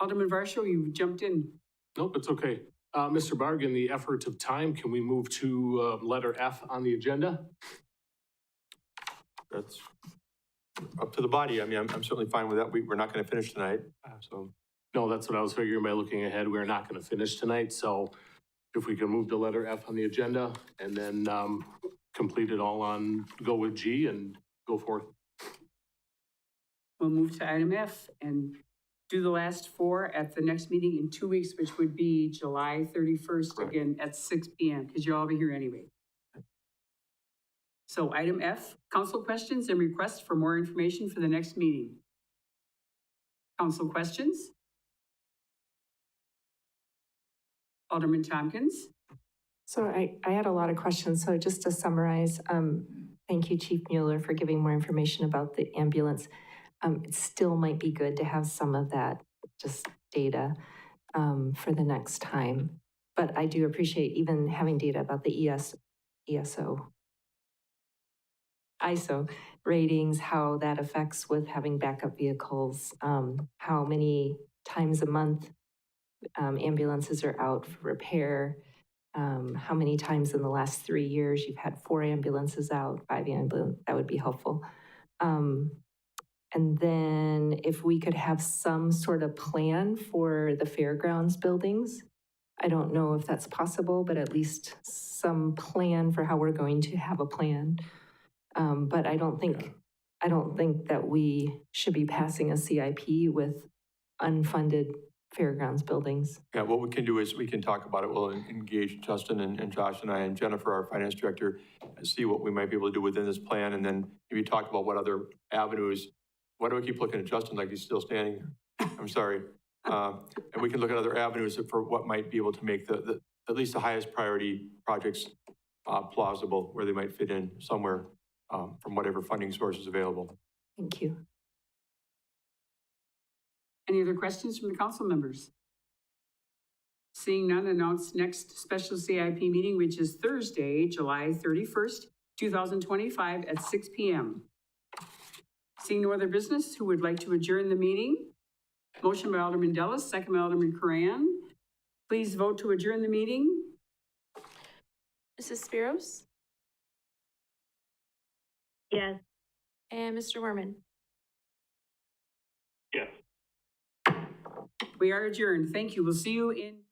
Alderman Varsho, you jumped in. Nope, it's okay. Mr. Barg, in the effort of time, can we move to letter F on the agenda? That's up to the body. I mean, I'm certainly fine with that. We're not going to finish tonight, so. No, that's what I was figuring by looking ahead. We're not going to finish tonight, so if we can move to letter F on the agenda and then complete it all on, go with G and go forth. We'll move to item F and do the last 4 at the next meeting in 2 weeks, which would be July 31st, Correct. again at 6 p.m., because you'll all be here anyway. So item F, council questions and requests for more information for the next meeting. Council questions? Alderman Tompkins? So I had a lot of questions. So just to summarize, thank you, Chief Mueller, for giving more information about the ambulance. It still might be good to have some of that just data for the next time. But I do appreciate even having data about the ISO ratings, how that affects with having backup vehicles, how many times a month ambulances are out for repair, how many times in the last 3 years you've had 4 ambulances out, 5 ambulances, that would be helpful. And then if we could have some sort of plan for the fairgrounds buildings, I don't know if that's possible, but at least some plan for how we're going to have a plan. But I don't think that we should be passing a CIP with unfunded fairgrounds buildings. Yeah, what we can do is we can talk about it. We'll engage Justin and Josh and I and Jennifer, our finance director, and see what we might be able to do within this plan, and then maybe talk about what other avenues. Why do I keep looking at Justin like he's still standing there? I'm sorry. And we can look at other avenues for what might be able to make the at least the highest priority projects plausible, where they might fit in somewhere from whatever funding source is available. Thank you. Any other questions from the council members? Seeing none, announce next special CIP meeting, which is Thursday, July 31st, 2025 at 6 p.m. Seeing no other business, who would like to adjourn the meeting? Motion by Alderman Dellis, second by Alderman Curran. Please vote to adjourn the meeting. Mrs. Spiros, Yes. and Mr. Mormon. Yes. We are adjourned. Thank you. We'll see you in.